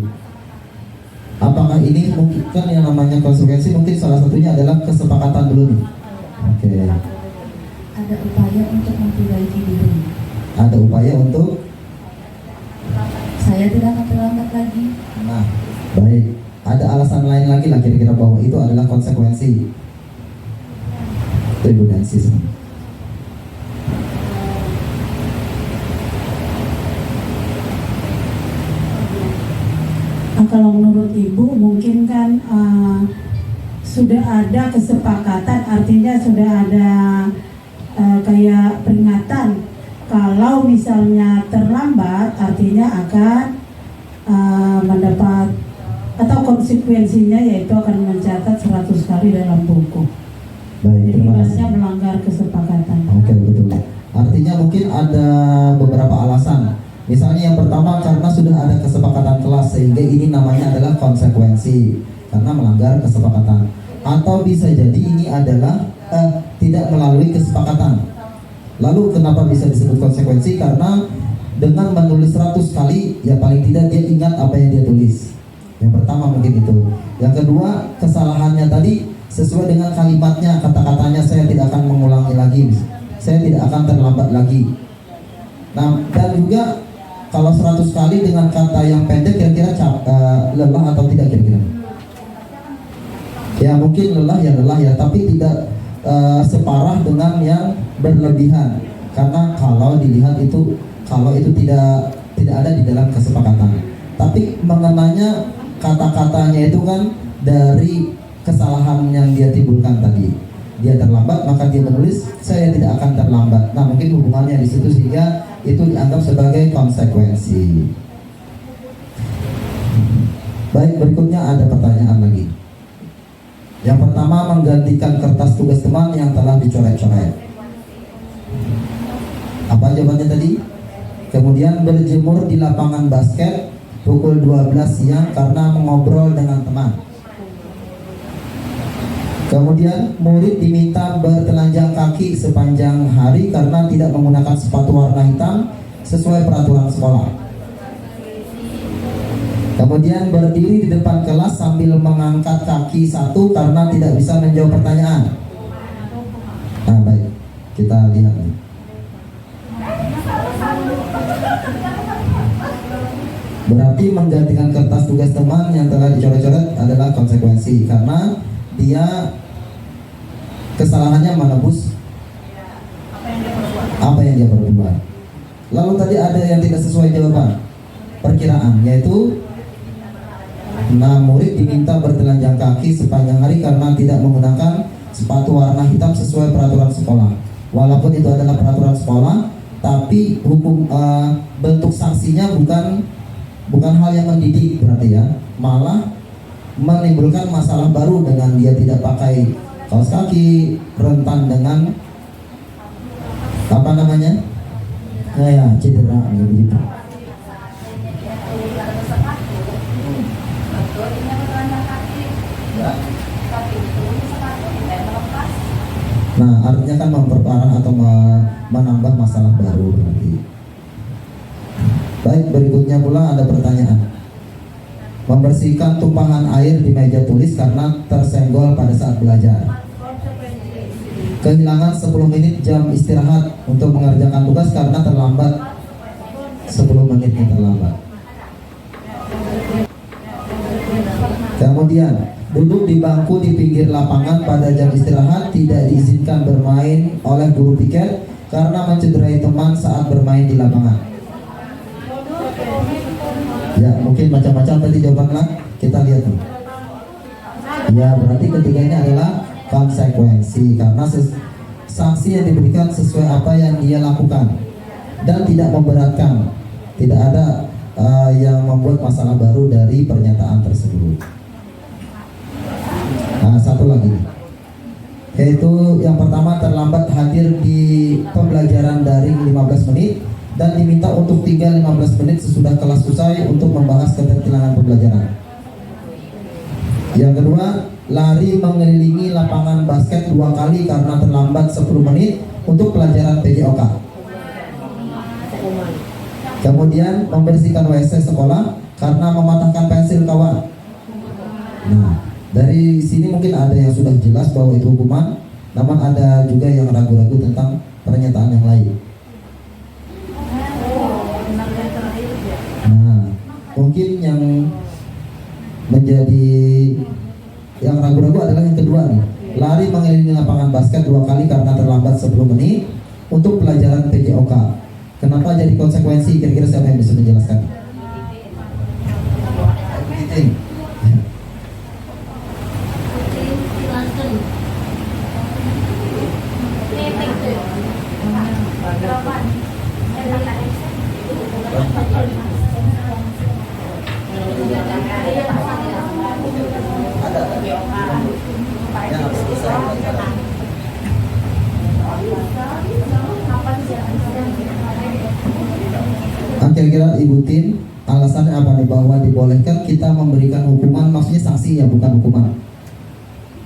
Apakah ini mungkin kan yang namanya konsekuensi mungkin salah satunya adalah kesepakatan dulu nih. Oke. Ada upaya untuk memperbaiki diri. Ada upaya untuk Saya tidak akan terlambat lagi. Nah, baik. Ada alasan lain lagi lah kira-kira bahwa itu adalah konsekuensi. Itu Ibu Nancy. Kalau menurut Ibu mungkin kan sudah ada kesepakatan, artinya sudah ada kayak peringatan. Kalau misalnya terlambat, artinya akan mendapat atau konsekuensinya yaitu akan mencatat 100 kali dalam buku. Baik, Jadi terima kasih. ibaratnya melanggar kesepakatan. Oke, betul. Artinya mungkin ada beberapa alasan. Misalnya yang pertama karena sudah ada kesepakatan kelas sehingga ini namanya adalah konsekuensi karena melanggar kesepakatan. Atau bisa jadi ini adalah tidak melalui kesepakatan. Lalu kenapa bisa disebut konsekuensi? Karena dengan menulis 100 kali ya paling tidak dia ingat apa yang dia tulis. Yang pertama mungkin itu. Yang kedua, kesalahannya tadi sesuai dengan kalimatnya, kata-katanya saya tidak akan mengulangi lagi. Saya tidak akan terlambat lagi. Nah, dan juga kalau 100 kali dengan kata yang pendek kira-kira lelah atau tidak kira-kira? Ya mungkin lelah ya, tapi tidak separah dengan yang berlebihan. Karena kalau dilihat itu tidak ada di dalam kesepakatan. Tapi mengenanya kata-katanya itu kan dari kesalahan yang dia timbulkan tadi. Dia terlambat, maka dia menulis saya tidak akan terlambat. Nah, mungkin hubungannya di situ sehingga itu dianggap sebagai konsekuensi. Baik, berikutnya ada pertanyaan lagi. Yang pertama, menggantikan kertas tugas teman yang telah dicoret-coret. Apa jawabannya tadi? Kemudian berjemur di lapangan basket pukul 12 siang karena mengobrol dengan teman. Kemudian murid diminta bertelanjang kaki sepanjang hari karena tidak menggunakan sepatu warna hitam sesuai peraturan sekolah. Kemudian berdiri di depan kelas sambil mengangkat kaki satu karena tidak bisa menjawab pertanyaan. Nah, baik, kita lihat nih. Berarti menggantikan kertas tugas teman yang telah dicoret-coret adalah konsekuensi karena dia kesalahannya menebus apa yang dia perbuat. Lalu tadi ada yang tidak sesuai jawaban, perkiraan, yaitu murid diminta bertelanjang kaki sepanjang hari karena tidak menggunakan sepatu warna hitam sesuai peraturan sekolah. Walaupun itu adalah peraturan sekolah, tapi hukum bentuk sanksinya bukan hal yang mendidik berarti ya, malah menimbulkan masalah baru dengan dia tidak pakai kaos kaki, rentan dengan apa namanya, kayak cedera gitu. Nah, artinya kan memperparah atau menambah masalah baru berarti. Baik, berikutnya pula ada pertanyaan. Membersihkan tumpahan air di meja tulis karena tersenggol pada saat belajar. Kehilangan 10 menit jam istirahat untuk mengerjakan tugas karena terlambat 10 menit terlambat. Kemudian duduk di bangku di pinggir lapangan pada jam istirahat, tidak diizinkan bermain oleh guru piket karena mencederai teman saat bermain di lapangan. Ya, mungkin macam-macam tadi jawabannya, kita lihat nih. Ya, berarti ketiganya adalah konsekuensi karena sanksi yang diberikan sesuai apa yang dia lakukan dan tidak memberatkan. Tidak ada yang membuat masalah baru dari pernyataan tersebut. Nah, satu lagi, yaitu yang pertama, terlambat hadir di pembelajaran daring 15 menit dan diminta untuk tinggal 15 menit sesudah kelas usai untuk membahas ketertilangan pembelajaran. Yang kedua, lari mengelilingi lapangan basket 2 kali karena terlambat 10 menit untuk pelajaran PJOK. Kemudian membersihkan WC sekolah karena mematahkan pensil kawan. Nah, dari sini mungkin ada yang sudah jelas bahwa itu hukuman, namun ada juga yang ragu-ragu tentang pernyataan yang lain. Nah, mungkin yang menjadi yang ragu-ragu adalah yang kedua nih. Lari mengelilingi lapangan basket 2 kali karena terlambat 10 menit untuk pelajaran PJOK. Kenapa jadi konsekuensi? Kira-kira siapa yang bisa menjelaskan? Kira-kira Ibu Tin, alasannya apa nih bahwa dibolehkan kita memberikan hukuman, maksudnya sanksi ya, bukan hukuman,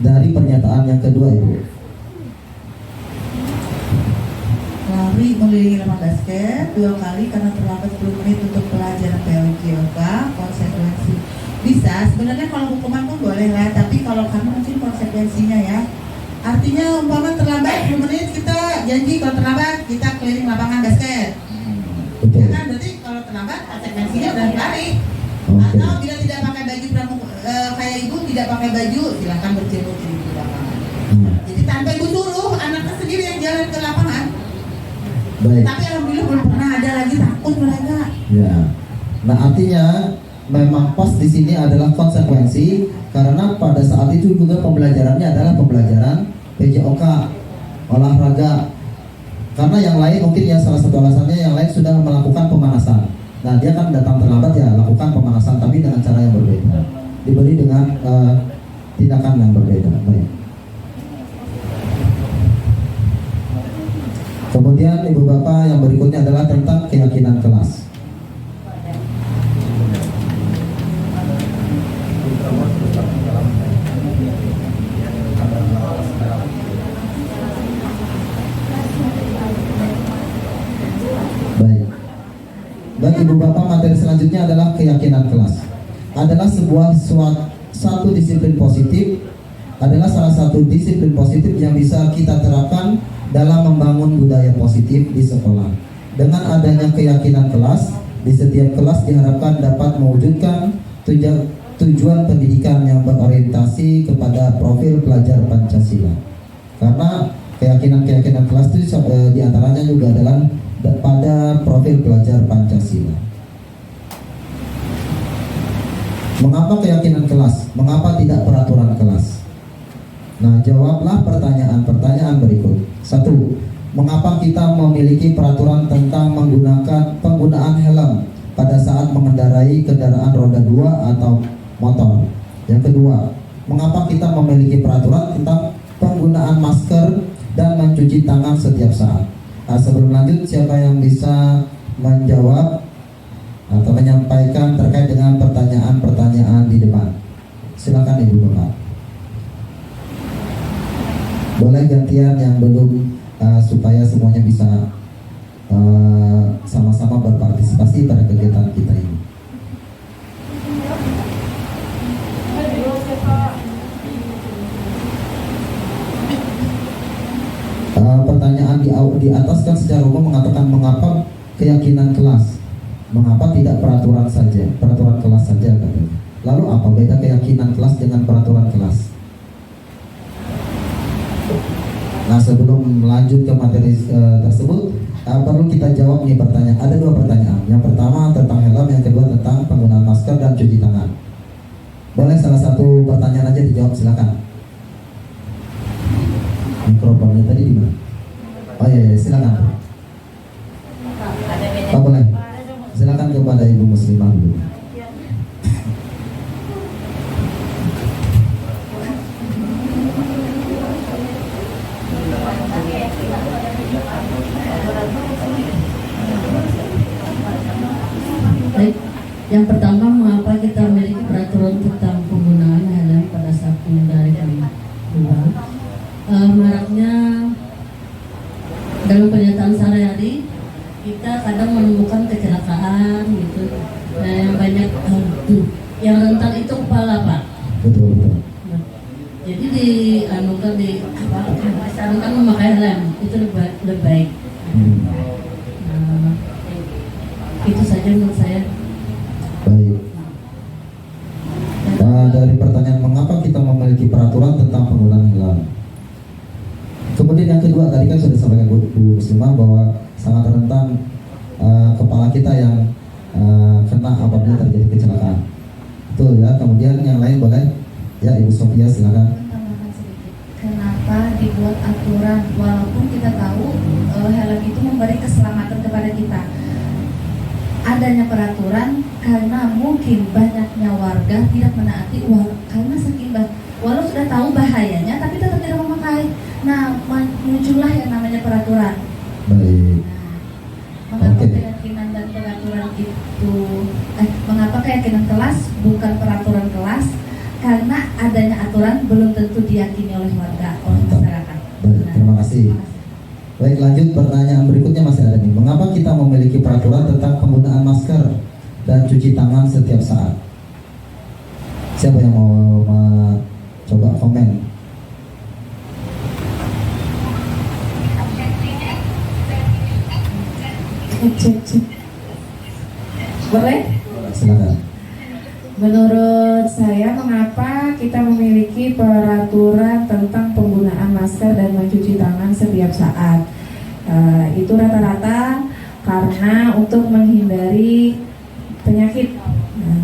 dari pernyataan yang kedua Ibu? Lari mengelilingi lapangan basket 2 kali karena terlambat 10 menit untuk pelajaran PJOK, konsekuensi. Bisa, sebenarnya kalau hukuman pun boleh lah, tapi kalau karena mungkin konsekuensinya ya. Artinya umpama terlambat 10 menit, kita janji kalau terlambat kita keliling lapangan basket. Betul. Ya kan, berarti kalau terlambat konsekuensinya udah lari. Okay. Atau bila tidak pakai baju kayak ibu tidak pakai baju, silakan berjemur di lapangan. Jadi tanpa ibu suruh, anaknya sendiri yang jalan ke lapangan. Baik. Tapi alhamdulillah belum pernah ada lagi takut mereka. Ya. Nah, artinya memang pas di sini adalah konsekuensi karena pada saat itu juga pembelajarannya adalah pembelajaran PJOK, olahraga. Karena yang lain mungkin ya salah satu alasannya yang lain sudah melakukan pemanasan. Nah, dia kan datang terlambat ya, lakukan pemanasan tapi dengan cara yang berbeda. Diberi dengan tindakan yang berbeda. Baik. Kemudian Ibu Bapak yang berikutnya adalah tentang keyakinan kelas. Baik. Ibu Bapak, materi selanjutnya adalah keyakinan kelas. Adalah satu disiplin positif, adalah salah satu disiplin positif yang bisa kita terapkan dalam membangun budaya positif di sekolah. Dengan adanya keyakinan kelas, di setiap kelas diharapkan dapat mewujudkan tujuan pendidikan yang berorientasi kepada profil pelajar Pancasila. Karena keyakinan kelas itu diantaranya juga adalah pada profil pelajar Pancasila. Mengapa keyakinan kelas? Mengapa tidak peraturan kelas? Nah, jawablah pertanyaan berikut. 1. Mengapa kita memiliki peraturan tentang penggunaan helm pada saat mengendarai kendaraan roda 2 atau motor? Yang kedua, mengapa kita memiliki peraturan tentang penggunaan masker dan mencuci tangan setiap saat? Nah, sebelum lanjut, siapa yang bisa menjawab atau menyampaikan terkait dengan pertanyaan-pertanyaan di depan? Silakan Ibu Bapak. Boleh gantian yang belum, supaya semuanya bisa sama-sama berpartisipasi pada kegiatan kita ini. Pertanyaan di atas kan secara umum mengatakan mengapa keyakinan kelas, mengapa tidak peraturan kelas saja katanya. Lalu apa beda keyakinan kelas dengan peraturan kelas? Nah, sebelum lanjut ke materi tersebut, perlu kita jawab nih pertanyaan. Ada 2 pertanyaan. Yang pertama tentang helm, yang kedua tentang penggunaan masker dan cuci tangan. Boleh salah satu pertanyaan aja dijawab, silakan. Mikrofonnya tadi di mana? Oh iya, silakan. Pak, boleh. Silakan kepada Ibu Muslimah dulu. Baik, yang pertama, mengapa kita memiliki peraturan tentang penggunaan helm pada saat mengendarai kendaraan? Maraknya dalam pernyataan sehari-hari kita kadang menemukan kecelakaan gitu. Nah, yang banyak yang rentan itu kepala, Pak. Betul. Nah, jadi disarankan memakai helm itu lebih baik. Nah, itu saja menurut saya. Baik. Dari pertanyaan mengapa kita memiliki peraturan tentang penggunaan helm. Kemudian yang kedua, tadi kan sudah disampaikan Bu Muslimah bahwa sangat rentan kepala kita yang kena apabila terjadi kecelakaan. Betul ya. Kemudian yang lain boleh ya, Ibu Sofia silakan. Tambahkan sedikit. Kenapa dibuat aturan walaupun kita tahu helm itu memberi keselamatan kepada kita? Adanya peraturan karena mungkin banyaknya warga tidak menaati karena saking walau sudah tahu bahayanya tapi tetap tidak memakai. Nah, muncullah yang namanya peraturan. Baik. Mengapa keyakinan dan peraturan itu mengapa keyakinan kelas bukan peraturan kelas? Karena adanya aturan belum tentu diyakini oleh warga, oleh masyarakat. Baik, terima kasih. Baik, lanjut pertanyaan berikutnya masih ada nih. Mengapa kita memiliki peraturan tentang penggunaan masker dan cuci tangan setiap saat? Siapa yang mau coba komen? Cek. Boleh? Silakan. Menurut saya, mengapa kita memiliki peraturan tentang penggunaan masker dan mencuci tangan setiap saat? Itu rata-rata karena untuk menghindari penyakit.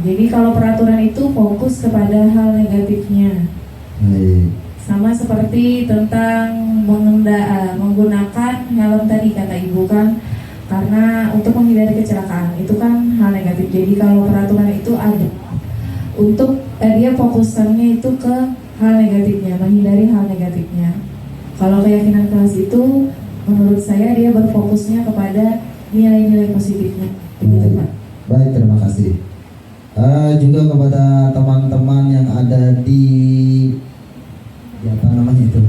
Jadi kalau peraturan itu fokus kepada hal negatifnya. Sama seperti tentang menggunakan helm tadi kata Ibu kan, karena untuk menghindari kecelakaan itu kan hal negatif. Jadi kalau peraturan itu ada untuk dia fokuskannya itu ke hal negatifnya, menghindari hal negatifnya. Kalau keyakinan kelas itu menurut saya dia berfokusnya kepada nilai-nilai positifnya. Begitu, Pak. Baik, terima kasih. Juga kepada teman-teman yang ada di apa namanya itu?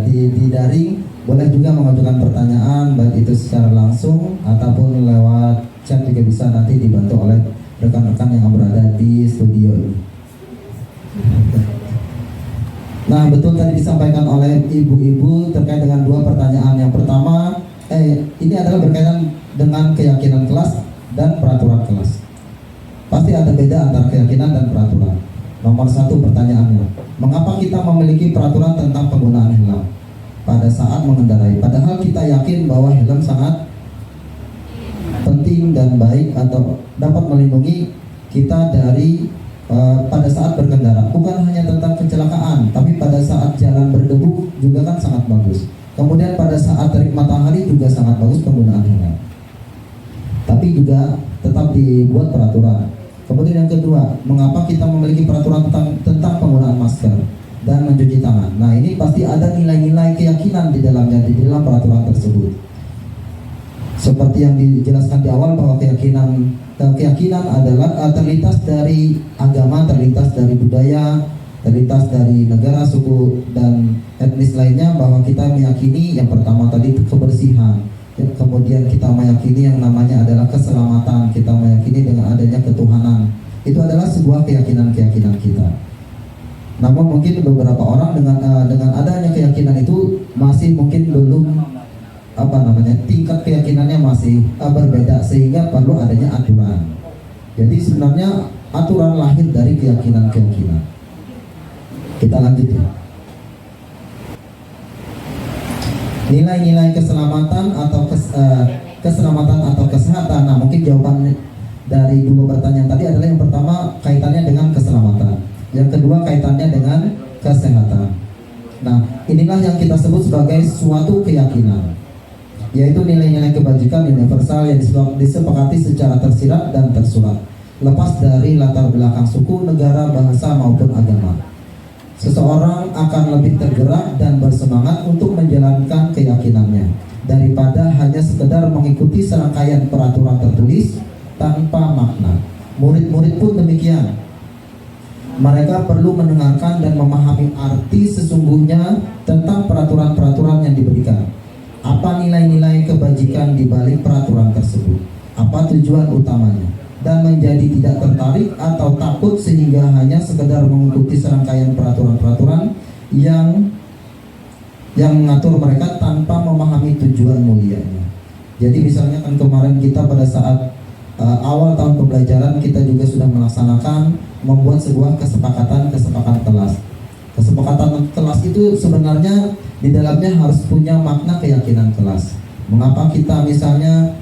Di daring boleh juga mengajukan pertanyaan baik itu secara langsung ataupun lewat chat juga bisa, nanti dibantu oleh rekan-rekan yang berada di studio ini. Nah, betul tadi disampaikan oleh ibu-ibu terkait dengan dua pertanyaan. Yang pertama, ini adalah berkaitan dengan keyakinan kelas dan peraturan kelas. Pasti ada beda antara keyakinan dan peraturan. Nomor satu pertanyaannya, mengapa kita memiliki peraturan tentang penggunaan helm pada saat mengendarai? Padahal kita yakin bahwa helm sangat penting dan baik atau dapat melindungi kita dari pada saat berkendara. Bukan hanya tentang kecelakaan, tapi pada saat jalan berdebu juga kan sangat bagus. Kemudian pada saat terik matahari juga sangat bagus penggunaan helm. Tapi juga tetap dibuat peraturan. Kemudian yang kedua, mengapa kita memiliki peraturan tentang penggunaan masker dan mencuci tangan? Nah, ini pasti ada nilai-nilai keyakinan di dalamnya, di dalam peraturan tersebut. Seperti yang dijelaskan di awal bahwa keyakinan adalah terlintas dari agama, terlintas dari budaya, terlintas dari negara, suku dan etnis lainnya, bahwa kita meyakini yang pertama tadi kebersihan. Kemudian kita meyakini yang namanya adalah keselamatan, kita meyakini dengan adanya ketuhanan. Itu adalah sebuah keyakinan-keyakinan kita. Namun mungkin beberapa orang dengan adanya keyakinan itu masih mungkin belum tingkat keyakinannya masih berbeda, sehingga perlu adanya aturan. Jadi sebenarnya aturan lahir dari keyakinan-keyakinan. Kita lanjut ya. Nilai-nilai keselamatan atau keselamatan atau kesehatan. Nah, mungkin jawaban dari dua pertanyaan tadi adalah yang pertama kaitannya dengan keselamatan, yang kedua kaitannya dengan kesehatan. Nah, inilah yang kita sebut sebagai suatu keyakinan, yaitu nilai-nilai kebajikan universal yang disepakati secara tersirat dan tersurat, lepas dari latar belakang suku, negara, bahasa maupun agama. Seseorang akan lebih tergerak dan bersemangat untuk menjalankan keyakinannya daripada hanya sekedar mengikuti serangkaian peraturan tertulis tanpa makna. Murid-murid pun demikian. Mereka perlu mendengarkan dan memahami arti sesungguhnya tentang peraturan-peraturan yang diberikan. Apa nilai-nilai kebajikan di balik peraturan tersebut? Apa tujuan utamanya? Dan menjadi tidak tertarik atau takut sehingga hanya sekedar mengikuti serangkaian peraturan-peraturan yang mengatur mereka tanpa memahami tujuan mulianya. Jadi misalnya kan kemarin kita pada saat awal tahun pembelajaran kita juga sudah melaksanakan membuat sebuah kesepakatan kelas. Kesepakatan kelas itu sebenarnya di dalamnya harus punya makna keyakinan kelas. Mengapa kita misalnya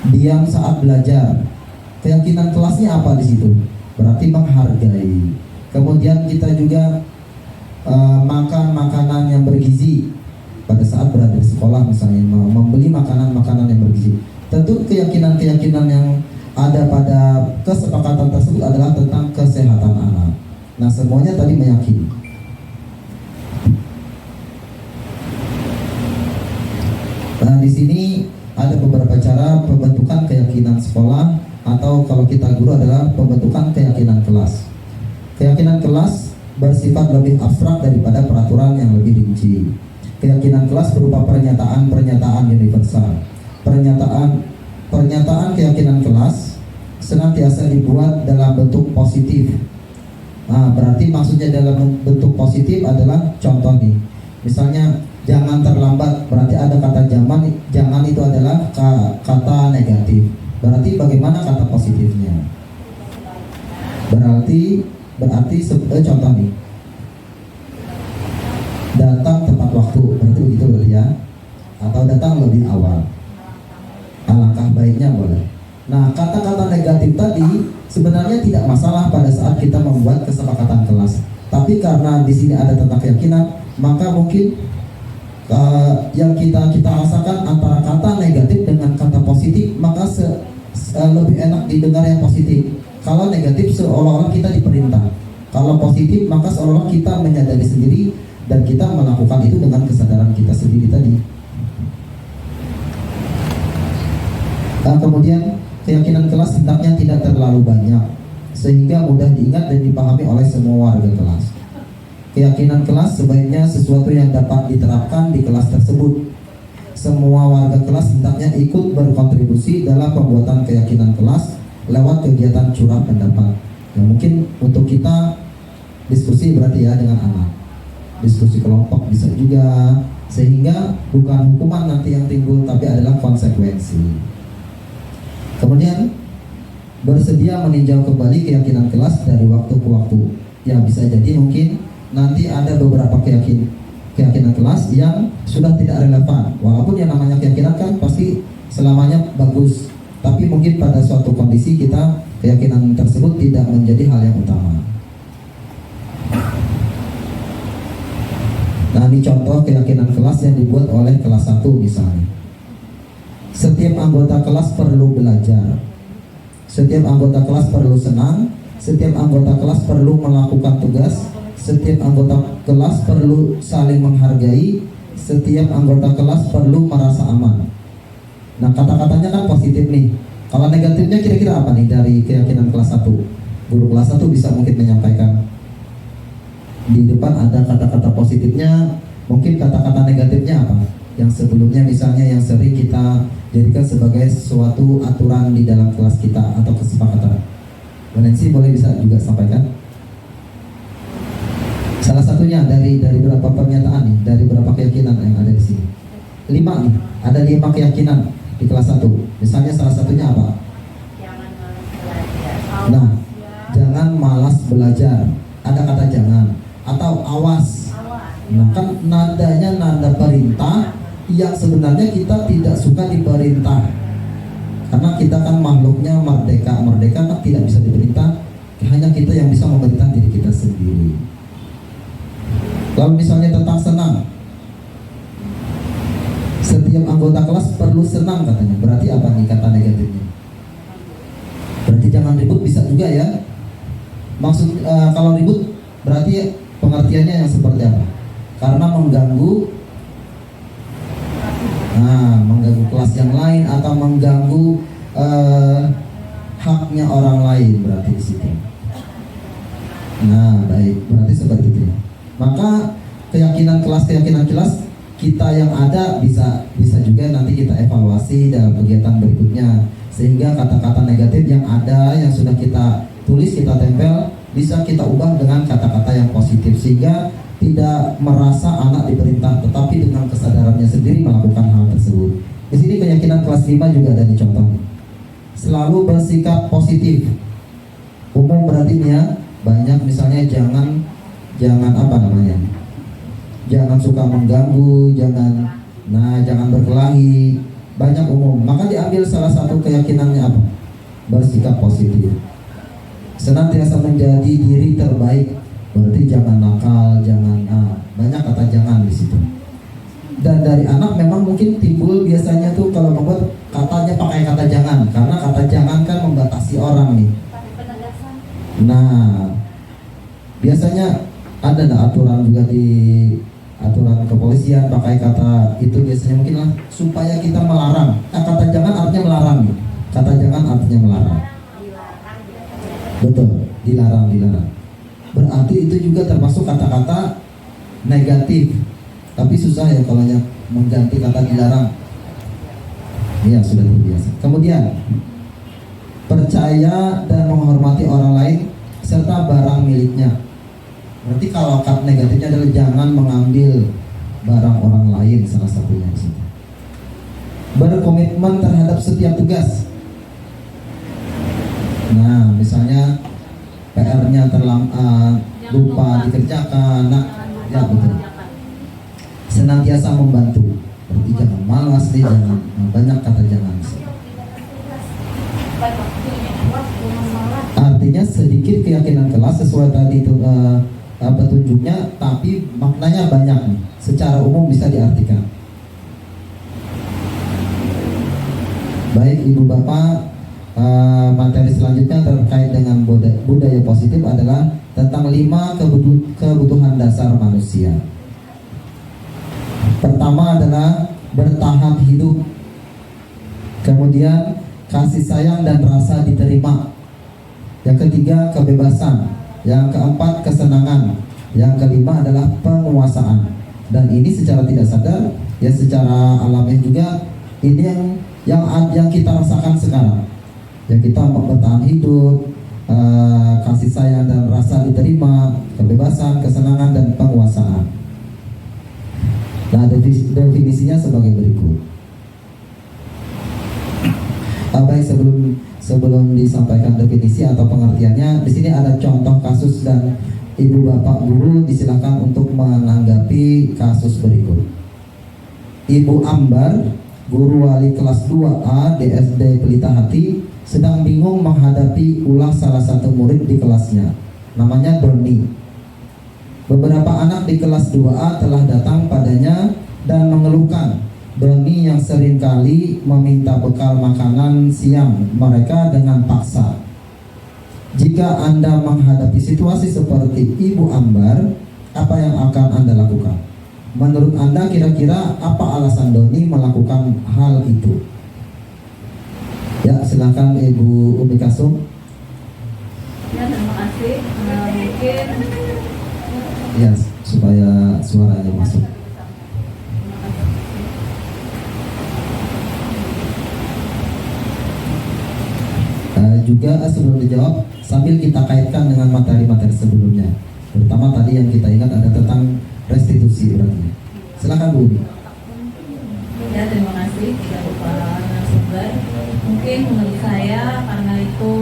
diam saat belajar? Keyakinan kelasnya apa di situ? Berarti menghargai. Kemudian kita juga makan makanan yang bergizi pada saat berada di sekolah, misalnya membeli makanan-makanan yang bergizi. Tentu keyakinan-keyakinan yang ada pada kesepakatan tersebut adalah tentang kesehatan anak. Nah, semuanya tadi meyakini. Nah, di sini ada beberapa cara pembentukan keyakinan sekolah, atau kalau kita guru adalah pembentukan keyakinan kelas. Keyakinan kelas bersifat lebih abstrak daripada peraturan yang lebih rinci. Keyakinan kelas berupa pernyataan-pernyataan universal. Pernyataan keyakinan kelas senantiasa dibuat dalam bentuk positif. Nah, berarti maksudnya dalam bentuk positif adalah contoh nih. Misalnya jangan terlambat, berarti ada kata jangan itu adalah kata negatif. Berarti bagaimana kata positifnya? Berarti contoh nih, datang tepat waktu, berarti begitu berarti ya. Atau datang lebih awal, alangkah baiknya boleh. Nah, kata-kata negatif tadi sebenarnya tidak masalah pada saat kita membuat kesepakatan kelas. Tapi karena di sini ada tentang keyakinan, maka mungkin yang kita rasakan antara kata negatif dengan kata positif, maka lebih enak didengar yang positif. Kalau negatif seolah-olah kita diperintah, kalau positif maka seolah-olah kita menyadari sendiri dan kita melakukan itu dengan kesadaran kita sendiri tadi. Kemudian keyakinan kelas hendaknya tidak terlalu banyak sehingga mudah diingat dan dipahami oleh semua warga kelas. Keyakinan kelas sebaiknya sesuatu yang dapat diterapkan di kelas tersebut. Semua warga kelas hendaknya ikut berkontribusi dalam pembuatan keyakinan kelas lewat kegiatan curah pendapat. Ya, mungkin untuk kita diskusi berarti ya dengan anak, diskusi kelompok bisa juga, sehingga bukan hukuman nanti yang timbul tapi adalah konsekuensi. Kemudian bersedia meninjau kembali keyakinan kelas dari waktu ke waktu. Ya, bisa jadi mungkin nanti ada beberapa keyakinan kelas yang sudah tidak relevan. Walaupun yang namanya keyakinan kan pasti selamanya bagus, tapi mungkin pada suatu kondisi kita keyakinan tersebut tidak menjadi hal yang utama. Nah, ini contoh keyakinan kelas yang dibuat oleh kelas 1 misalnya. Setiap anggota kelas perlu belajar. Setiap anggota kelas perlu senang. Setiap anggota kelas perlu melakukan tugas. Setiap anggota kelas perlu saling menghargai. Setiap anggota kelas perlu merasa aman. Nah, kata-katanya kan positif nih. Kalau negatifnya kira-kira apa nih dari keyakinan kelas 1? Guru kelas 1 bisa mungkin menyampaikan. Di depan ada kata-kata positifnya, mungkin kata-kata negatifnya apa? Yang sebelumnya misalnya yang sering kita jadikan sebagai suatu aturan di dalam kelas kita atau kesepakatan. Nancy boleh bisa juga sampaikan? Salah satunya dari berapa pernyataan nih, dari berapa keyakinan yang ada di sini? 5 nih, ada 5 keyakinan di kelas 1. Misalnya salah satunya apa? Nah, jangan malas belajar. Ada kata jangan atau awas. Nah, kan nadanya nada perintah yang sebenarnya kita tidak suka diperintah. Karena kita kan makhluknya merdeka kan tidak bisa diperintah. Hanya kita yang bisa memerintah diri kita sendiri. Lalu misalnya tentang senang. Setiap anggota kelas perlu senang katanya. Berarti apa nih kata negatifnya? Berarti jangan ribut bisa juga ya. Maksud kalau ribut berarti pengertiannya yang seperti apa? Karena mengganggu kelas yang lain atau mengganggu haknya orang lain berarti di situ. Nah, baik, berarti seperti itu. Maka keyakinan kelas kita yang ada bisa juga nanti kita evaluasi dalam kegiatan berikutnya, sehingga kata-kata negatif yang ada yang sudah kita tulis, kita tempel, bisa kita ubah dengan kata-kata yang positif, sehingga tidak merasa anak diperintah, tetapi dengan kesadarannya sendiri melakukan hal tersebut. Di sini keyakinan kelas 5 juga ada di contoh. Selalu bersikap positif. Umum berarti ya, banyak misalnya jangan apa namanya? Jangan suka mengganggu, jangan berkelahi. Banyak umum. Maka diambil salah satu keyakinannya apa? Bersikap positif. Senantiasa menjadi diri terbaik. Berarti jangan nakal, banyak kata jangan di situ. Dan dari anak memang mungkin timbul biasanya tuh kalau membuat katanya pakai kata jangan, karena kata jangan kan membatasi orang nih. Nah, biasanya ada aturan juga di aturan kepolisian pakai kata itu biasanya mungkin lah supaya kita melarang. Kata jangan artinya melarang nih. Kata jangan artinya melarang. Betul, dilarang. Berarti itu juga termasuk kata-kata negatif. Tapi susah ya kalau mengganti kata dilarang. Iya, sudah terbiasa. Kemudian percaya dan menghormati orang lain serta barang miliknya. Berarti kalau kata negatifnya adalah jangan mengambil barang orang lain, salah satunya di situ. Berkomitmen terhadap setiap tugas. Nah, misalnya PR-nya lupa dikerjakan, ya betul. Senantiasa membantu, berarti jangan malas nih, jangan banyak kata jangan. Artinya sedikit keyakinan kelas sesuai tadi itu petunjuknya, tapi maknanya banyak nih. Secara umum bisa diartikan. Baik ibu bapak, materi selanjutnya terkait dengan budaya positif adalah tentang 5 kebutuhan dasar manusia. Pertama adalah bertahan hidup. Kemudian kasih sayang dan rasa diterima. Yang ketiga kebebasan. Yang keempat kesenangan. Yang kelima adalah penguasaan. Dan ini secara tidak sadar, ya secara alamiah juga ini yang kita rasakan sekarang. Ya kita bertahan hidup, kasih sayang dan rasa diterima, kebebasan, kesenangan dan penguasaan. Nah, definisinya sebagai berikut. Baik, sebelum disampaikan definisi atau pengertiannya, di sini ada contoh kasus dan ibu bapak guru disilakan untuk menanggapi kasus berikut. Ibu Ambar, guru wali kelas 2A di SD Pelita Hati, sedang bingung menghadapi ulah salah satu murid di kelasnya. Namanya Doni. Beberapa anak di kelas 2A telah datang padanya dan mengeluhkan Doni yang seringkali meminta bekal makanan siang mereka dengan paksa. Jika Anda menghadapi situasi seperti Ibu Ambar, apa yang akan Anda lakukan? Menurut Anda kira-kira apa alasan Doni melakukan hal itu? Ya, silakan Ibu Umi Kasum. Ya, terima kasih. Mungkin Ya, supaya suaranya masuk. Juga sebelum dijawab, sambil kita kaitkan dengan materi-materi sebelumnya. Terutama tadi yang kita ingat ada tentang restitusi berarti. Silakan Bu Umi. ya, terima kasih tidak lupa narasumber. Mungkin menurut saya karena itu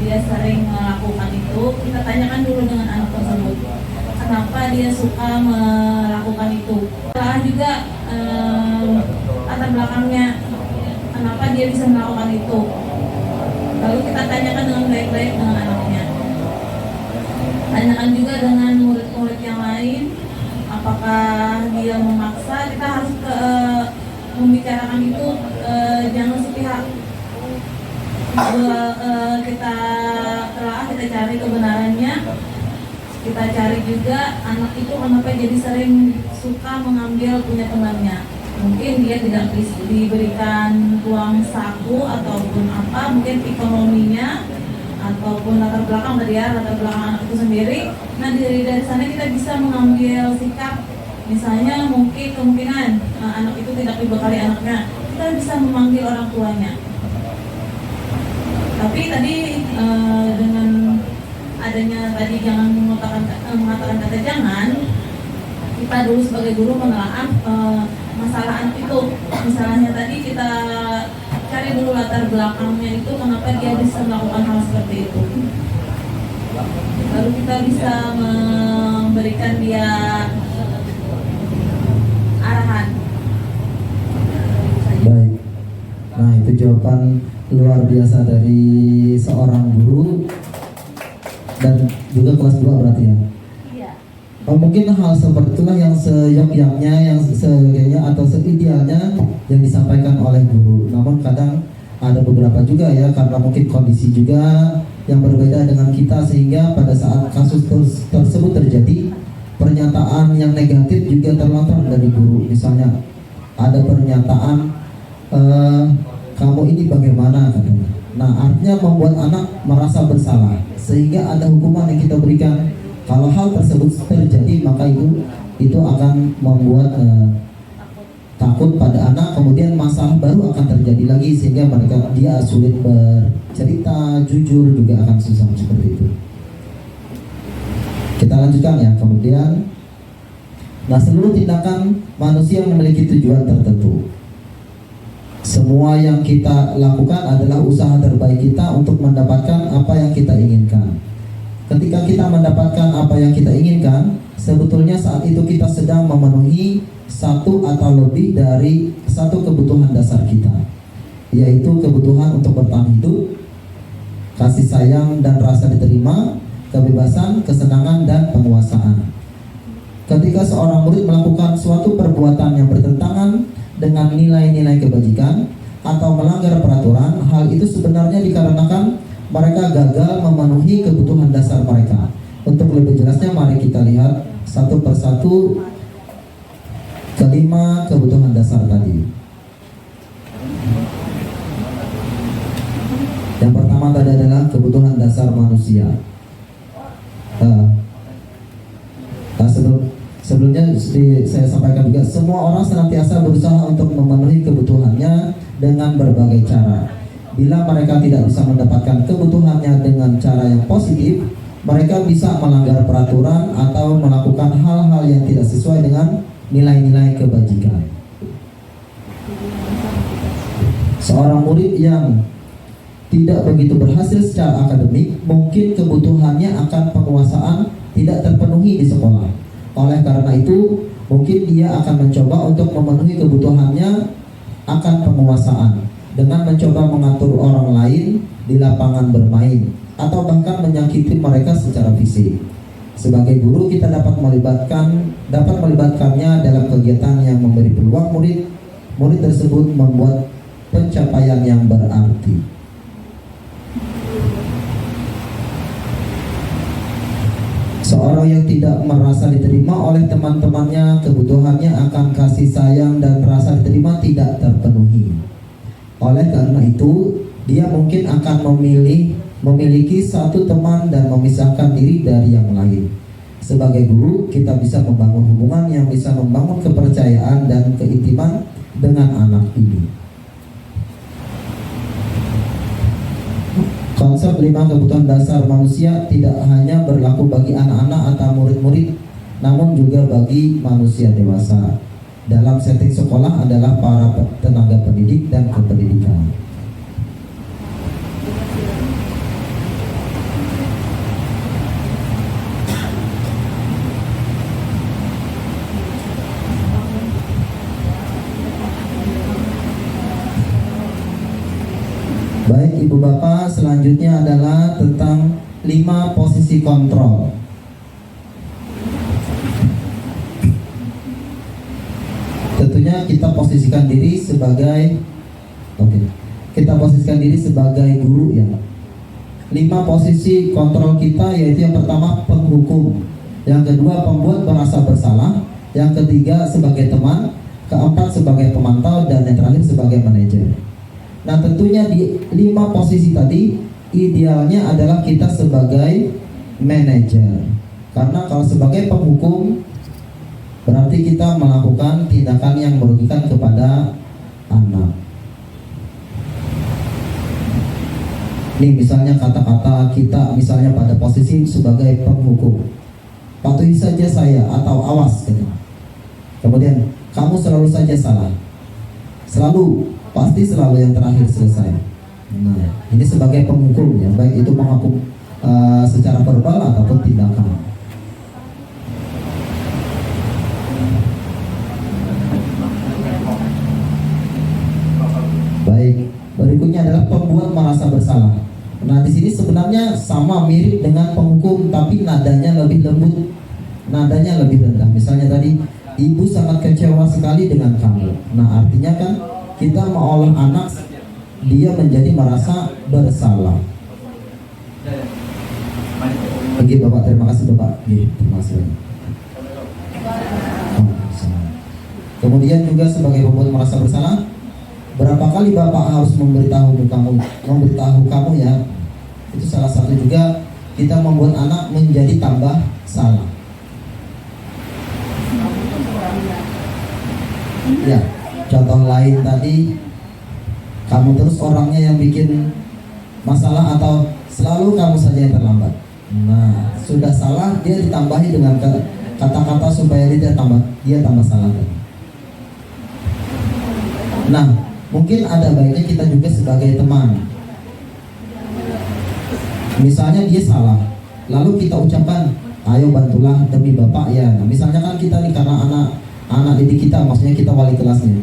dia sering melakukan itu, kita tanyakan dulu dengan anak tersebut kenapa dia suka melakukan itu. Setelah juga latar belakangnya kenapa dia bisa melakukan itu. Lalu kita tanyakan dengan baik-baik dengan anaknya. Tanyakan juga dengan murid-murid yang lain, apakah dia memaksa. Kita harus membicarakan itu, jangan sepihak. Kita telah kita cari kebenarannya. Kita cari juga anak itu kenapa jadi sering suka mengambil punya temannya. Mungkin dia tidak diberikan uang saku ataupun apa, mungkin ekonominya ataupun latar belakang tadi ya, latar belakang anak itu sendiri. Nah dari sana kita bisa mengambil sikap. Misalnya mungkin kemungkinan anak itu tidak dibekali anaknya, kita bisa memanggil orang tuanya. Tapi tadi dengan adanya tadi jangan mengatakan kata jangan, kita dulu sebagai guru menelaah masalah anak itu. Misalnya tadi kita cari dulu latar belakangnya itu kenapa dia bisa melakukan hal seperti itu. Baru kita bisa memberikan dia arahan. Baik. Nah, itu jawaban luar biasa dari seorang guru dan juga kelas 2 berarti ya. Mungkin hal seperti itulah yang seyogyaknya, yang segayanya atau seidealnya yang disampaikan oleh guru. Namun kadang ada beberapa juga ya, karena mungkin kondisi juga yang berbeda dengan kita, sehingga pada saat kasus tersebut terjadi, pernyataan yang negatif juga terlontar dari guru. Misalnya ada pernyataan kamu ini bagaimana katanya. Nah, artinya membuat anak merasa bersalah, sehingga ada hukuman yang kita berikan. Kalau hal tersebut terjadi, maka itu akan membuat takut pada anak, kemudian masalah baru akan terjadi lagi, sehingga dia sulit bercerita, jujur juga akan susah seperti itu. Kita lanjutkan ya. Kemudian, nah, seluruh tindakan manusia memiliki tujuan tertentu. Semua yang kita lakukan adalah usaha terbaik kita untuk mendapatkan apa yang kita inginkan. Ketika kita mendapatkan apa yang kita inginkan, sebetulnya saat itu kita sedang memenuhi satu atau lebih dari satu kebutuhan dasar kita, yaitu kebutuhan untuk bertahan hidup, kasih sayang dan rasa diterima, kebebasan, kesenangan, dan penguasaan. Ketika seorang murid melakukan suatu perbuatan yang bertentangan dengan nilai-nilai kebajikan atau melanggar peraturan, hal itu sebenarnya dikarenakan mereka gagal memenuhi kebutuhan dasar mereka. Untuk lebih jelasnya, mari kita lihat satu persatu kelima kebutuhan dasar tadi. Yang pertama tadi adalah kebutuhan dasar manusia. Sebelumnya saya sampaikan juga, semua orang senantiasa berusaha untuk memenuhi kebutuhannya dengan berbagai cara. Bila mereka tidak bisa mendapatkan kebutuhannya dengan cara yang positif, mereka bisa melanggar peraturan atau melakukan hal-hal yang tidak sesuai dengan nilai-nilai kebajikan. Seorang murid yang tidak begitu berhasil secara akademik, mungkin kebutuhannya akan penguasaan tidak terpenuhi di sekolah. Oleh karena itu, mungkin dia akan mencoba untuk memenuhi kebutuhannya akan penguasaan dengan mencoba mengatur orang lain di lapangan bermain atau bahkan menyakiti mereka secara fisik. Sebagai guru, kita dapat melibatkannya dalam kegiatan yang memberi peluang murid tersebut membuat pencapaian yang berarti. Seorang yang tidak merasa diterima oleh teman-temannya, kebutuhannya akan kasih sayang dan rasa diterima tidak terpenuhi. Oleh karena itu, dia mungkin akan memiliki satu teman dan memisahkan diri dari yang lain. Sebagai guru, kita bisa membangun hubungan yang bisa membangun kepercayaan dan keintiman dengan anak ini. Konsep 5 kebutuhan dasar manusia tidak hanya berlaku bagi anak-anak atau murid-murid, namun juga bagi manusia dewasa. Dalam setting sekolah adalah para tenaga pendidik dan kependidikan. Baik Ibu Bapak, selanjutnya adalah tentang 5 posisi kontrol. Tentunya kita posisikan diri sebagai guru ya. 5 posisi kontrol kita, yaitu yang pertama penghukum, yang kedua pembuat merasa bersalah, yang ketiga sebagai teman, keempat sebagai pemantau, dan yang terakhir sebagai manajer. Nah, tentunya di 5 posisi tadi idealnya adalah kita sebagai manajer. Karena kalau sebagai penghukum berarti kita melakukan tindakan yang merugikan kepada anak. Nih misalnya kata-kata kita misalnya pada posisi sebagai penghukum. Patuhi saja saya atau awas gitu. Kemudian kamu selalu saja salah. Pasti selalu yang terakhir selesai. Nah, ini sebagai penghukum ya, baik itu menghukum secara verbal ataupun tindakan. Baik, berikutnya adalah pembuat merasa bersalah. Nah, di sini sebenarnya sama mirip dengan penghukum, tapi nadanya lebih lembut, nadanya lebih rendah. Misalnya tadi, ibu sangat kecewa sekali dengan kamu. Nah, artinya kan kita mengolah anak, dia menjadi merasa bersalah. Oke Bapak, terima kasih Bapak. Terima kasih. Kemudian juga sebagai pembuat merasa bersalah, berapa kali Bapak harus memberitahu kamu ya. Itu salah satu juga kita membuat anak menjadi tambah salah. Ya. Contoh lain tadi, kamu terus orangnya yang bikin masalah atau selalu kamu saja yang terlambat. Nah, sudah salah dia ditambahi dengan kata-kata supaya dia tambah salah. Nah, mungkin ada baiknya kita juga sebagai teman. Misalnya dia salah, lalu kita ucapkan, ayo bantulah demi Bapak ya. Nah, misalnya kan kita nih karena anak didik kita, maksudnya kita wali kelasnya.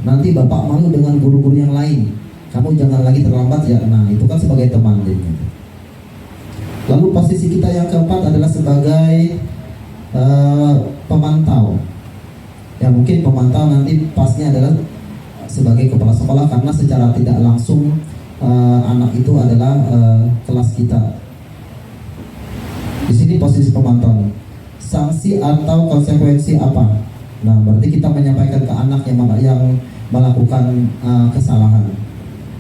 Nanti Bapak malu dengan guru-guru yang lain. Kamu jangan lagi terlambat ya. Nah, itu kan sebagai teman. Lalu posisi kita yang keempat adalah sebagai pemantau. Ya mungkin pemantau nanti pasnya adalah sebagai kepala sekolah, karena secara tidak langsung anak itu adalah kelas kita. Di sini posisi pemantau. Sanksi atau konsekuensi apa? Nah, berarti kita menyampaikan ke anak yang melakukan kesalahan.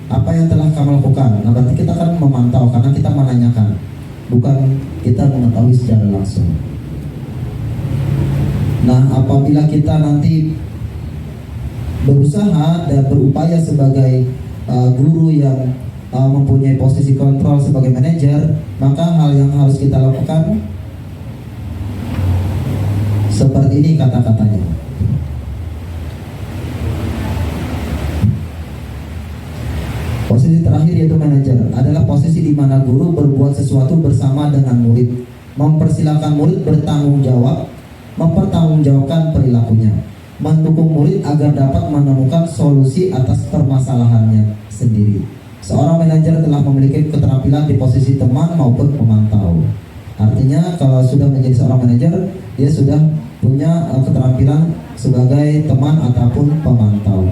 Apa yang telah kamu lakukan? Nah, berarti kita akan memantau karena kita menanyakan, bukan kita mengetahui secara langsung. Nah, apabila kita nanti berusaha dan berupaya sebagai guru yang mempunyai posisi kontrol sebagai manajer, maka hal yang harus kita lakukan seperti ini kata-katanya. Posisi terakhir yaitu manajer adalah posisi di mana guru berbuat sesuatu bersama dengan murid, mempersilahkan murid bertanggung jawab, mempertanggungjawabkan perilakunya, mendukung murid agar dapat menemukan solusi atas permasalahannya sendiri. Seorang manajer telah memiliki keterampilan di posisi teman maupun pemantau. Artinya kalau sudah menjadi seorang manajer, dia sudah punya keterampilan sebagai teman ataupun pemantau.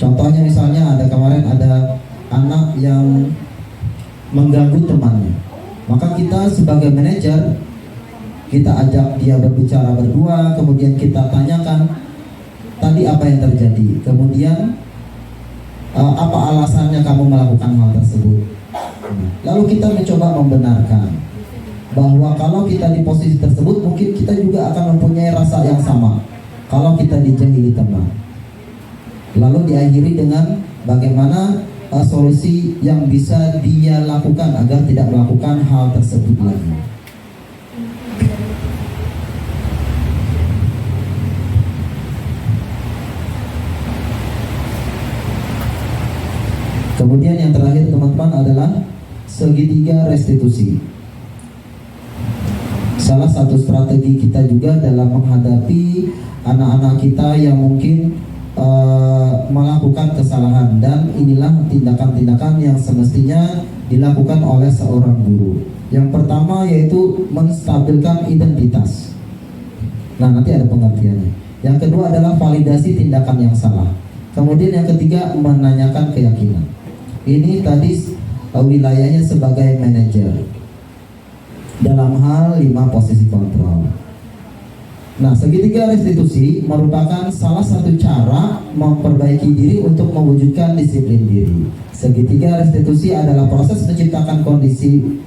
Contohnya misalnya kemarin ada anak yang mengganggu temannya, maka kita sebagai manajer, kita ajak dia berbicara berdua, kemudian kita tanyakan tadi apa yang terjadi, kemudian apa alasannya kamu melakukan hal tersebut. Lalu kita mencoba membenarkan bahwa kalau kita di posisi tersebut, mungkin kita juga akan mempunyai rasa yang sama kalau kita dijahili teman. Lalu diakhiri dengan bagaimana solusi yang bisa dia lakukan agar tidak melakukan hal tersebut lagi. Kemudian yang terakhir teman-teman adalah segitiga restitusi. Salah satu strategi kita juga dalam menghadapi anak-anak kita yang mungkin melakukan kesalahan, dan inilah tindakan-tindakan yang semestinya dilakukan oleh seorang guru. Yang pertama yaitu menstabilkan identitas. Nah, nanti ada pengertiannya. Yang kedua adalah validasi tindakan yang salah. Kemudian yang ketiga menanyakan keyakinan. Ini tadi wilayahnya sebagai manajer dalam hal 5 posisi kontrol. Nah, segitiga restitusi merupakan salah satu cara memperbaiki diri untuk mewujudkan disiplin diri. Segitiga restitusi adalah proses menciptakan kondisi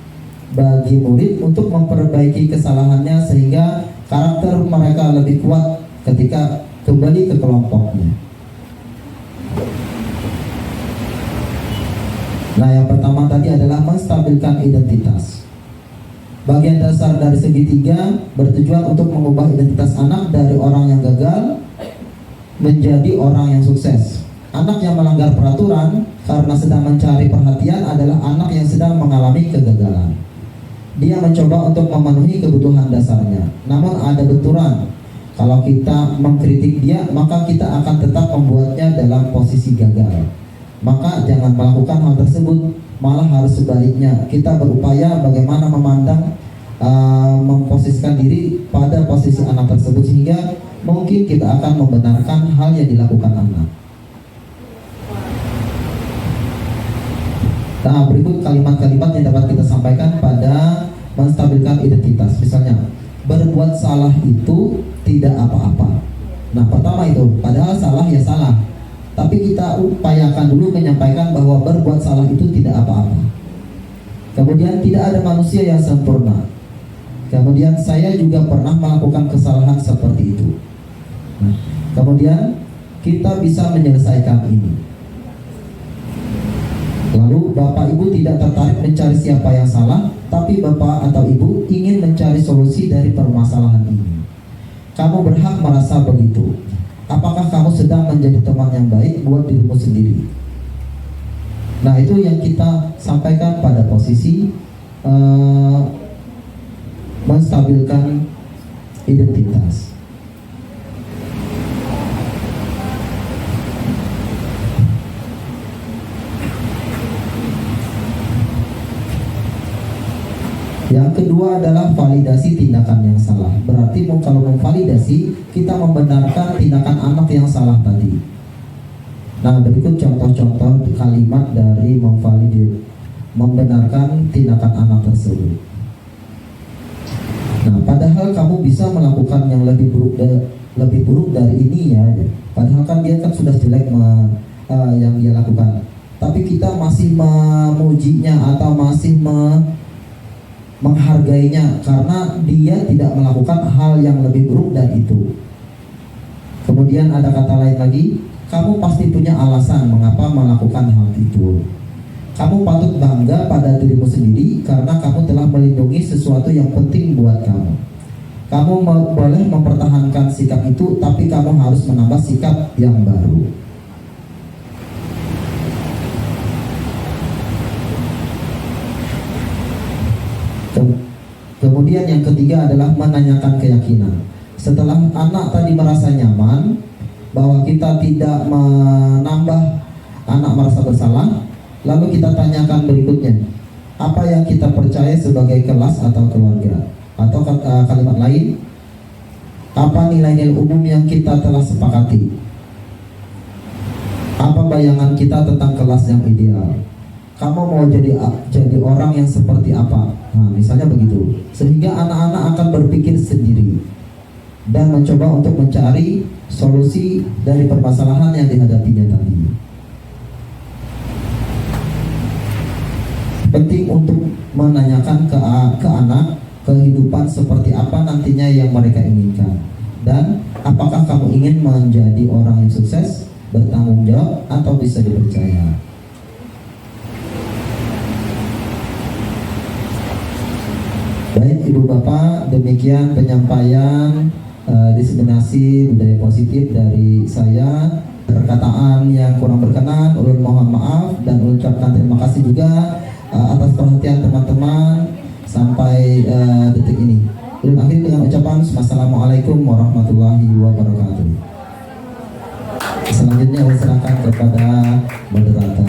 bagi murid untuk memperbaiki kesalahannya sehingga karakter mereka lebih kuat ketika kembali ke kelompoknya. Nah, yang pertama tadi adalah menstabilkan identitas. Bagian dasar dari segitiga bertujuan untuk mengubah identitas anak dari orang yang gagal menjadi orang yang sukses. Anak yang melanggar peraturan karena sedang mencari perhatian adalah anak yang sedang mengalami kegagalan. Dia mencoba untuk memenuhi kebutuhan dasarnya, namun ada benturan. Kalau kita mengkritik dia, maka kita akan tetap membuatnya dalam posisi gagal. Maka jangan melakukan hal tersebut, malah harus sebaliknya. Kita berupaya bagaimana memandang, memposisikan diri pada posisi anak tersebut sehingga mungkin kita akan membenarkan hal yang dilakukan anak. Nah, berikut kalimat-kalimat yang dapat kita sampaikan pada menstabilkan identitas. Misalnya, berbuat salah itu tidak apa-apa. Nah, pertama itu, padahal salah ya salah, tapi kita upayakan dulu menyampaikan bahwa berbuat salah itu tidak apa-apa. Kemudian, tidak ada manusia yang sempurna. Kemudian, saya juga pernah melakukan kesalahan seperti itu. Nah, kemudian kita bisa menyelesaikan ini. Lalu Bapak Ibu tidak tertarik mencari siapa yang salah, tapi Bapak atau Ibu ingin mencari solusi dari permasalahan ini. Kamu berhak merasa begitu. Apakah kamu sedang menjadi teman yang baik buat dirimu sendiri? Nah, itu yang kita sampaikan pada posisi menstabilkan identitas. Yang kedua adalah validasi tindakan yang salah. Berarti kalau memvalidasi, kita membenarkan tindakan anak yang salah tadi. Nah, berikut contoh-contoh kalimat dari membenarkan tindakan anak tersebut. Nah, padahal kamu bisa melakukan yang lebih buruk dari ini ya. Padahal kan dia kan sudah jelek yang dia lakukan. Tapi kita masih memujinya atau masih menghargainya karena dia tidak melakukan hal yang lebih buruk dari itu. Kemudian ada kata lain lagi, kamu pasti punya alasan mengapa melakukan hal itu. Kamu patut bangga pada dirimu sendiri karena kamu telah melindungi sesuatu yang penting buat kamu. Kamu boleh mempertahankan sikap itu, tapi kamu harus menambah sikap yang baru. Kemudian yang ketiga adalah menanyakan keyakinan. Setelah anak tadi merasa nyaman bahwa kita tidak menambah anak merasa bersalah, lalu kita tanyakan berikutnya, apa yang kita percaya sebagai kelas atau keluarga? Atau kalimat lain, apa nilai-nilai umum yang kita telah sepakati? Apa bayangan kita tentang kelas yang ideal? Kamu mau jadi orang yang seperti apa? Nah, misalnya begitu. Sehingga anak-anak akan berpikir sendiri dan mencoba untuk mencari solusi dari permasalahan yang dihadapinya tadi. Penting untuk menanyakan ke anak kehidupan seperti apa nantinya yang mereka inginkan, dan apakah kamu ingin menjadi orang yang sukses, bertanggung jawab, atau bisa dipercaya. Baik Ibu Bapak, demikian penyampaian diseminasi budaya positif dari saya. Perkataan yang kurang berkenan, ulun mohon maaf dan ulun ucapkan terima kasih juga atas perhatian teman-teman sampai detik ini. Ulun akhiri dengan ucapan Wassalamualaikum warahmatullahi wabarakatuh. Selanjutnya ulun serahkan kepada moderator.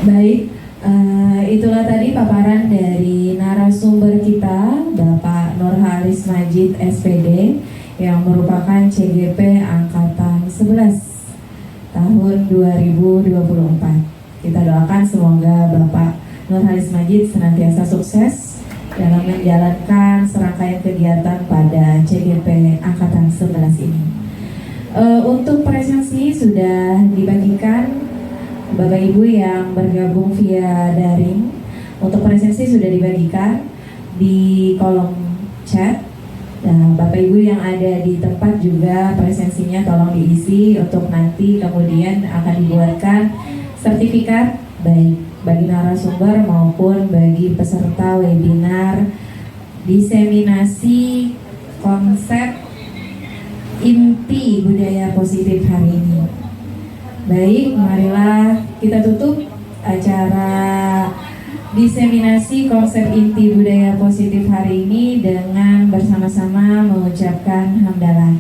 Baik, itulah tadi paparan dari narasumber kita, Bapak Nurhalis Majid SPD, yang merupakan CGP Angkatan 11 tahun 2024. Kita doakan semoga Bapak Nurhalis Majid senantiasa sukses dalam menjalankan serangkaian kegiatan pada CGP Angkatan 11 ini. Untuk presensi sudah dibagikan Bapak Ibu yang bergabung via daring. Untuk presensi sudah dibagikan di kolom chat. Nah, Bapak Ibu yang ada di tempat juga presensinya tolong diisi untuk nanti kemudian akan dibuatkan sertifikat baik bagi narasumber maupun bagi peserta webinar diseminasi konsep inti budaya positif hari ini. Baik, marilah kita tutup acara diseminasi konsep inti budaya positif hari ini dengan bersama-sama mengucapkan hamdalah.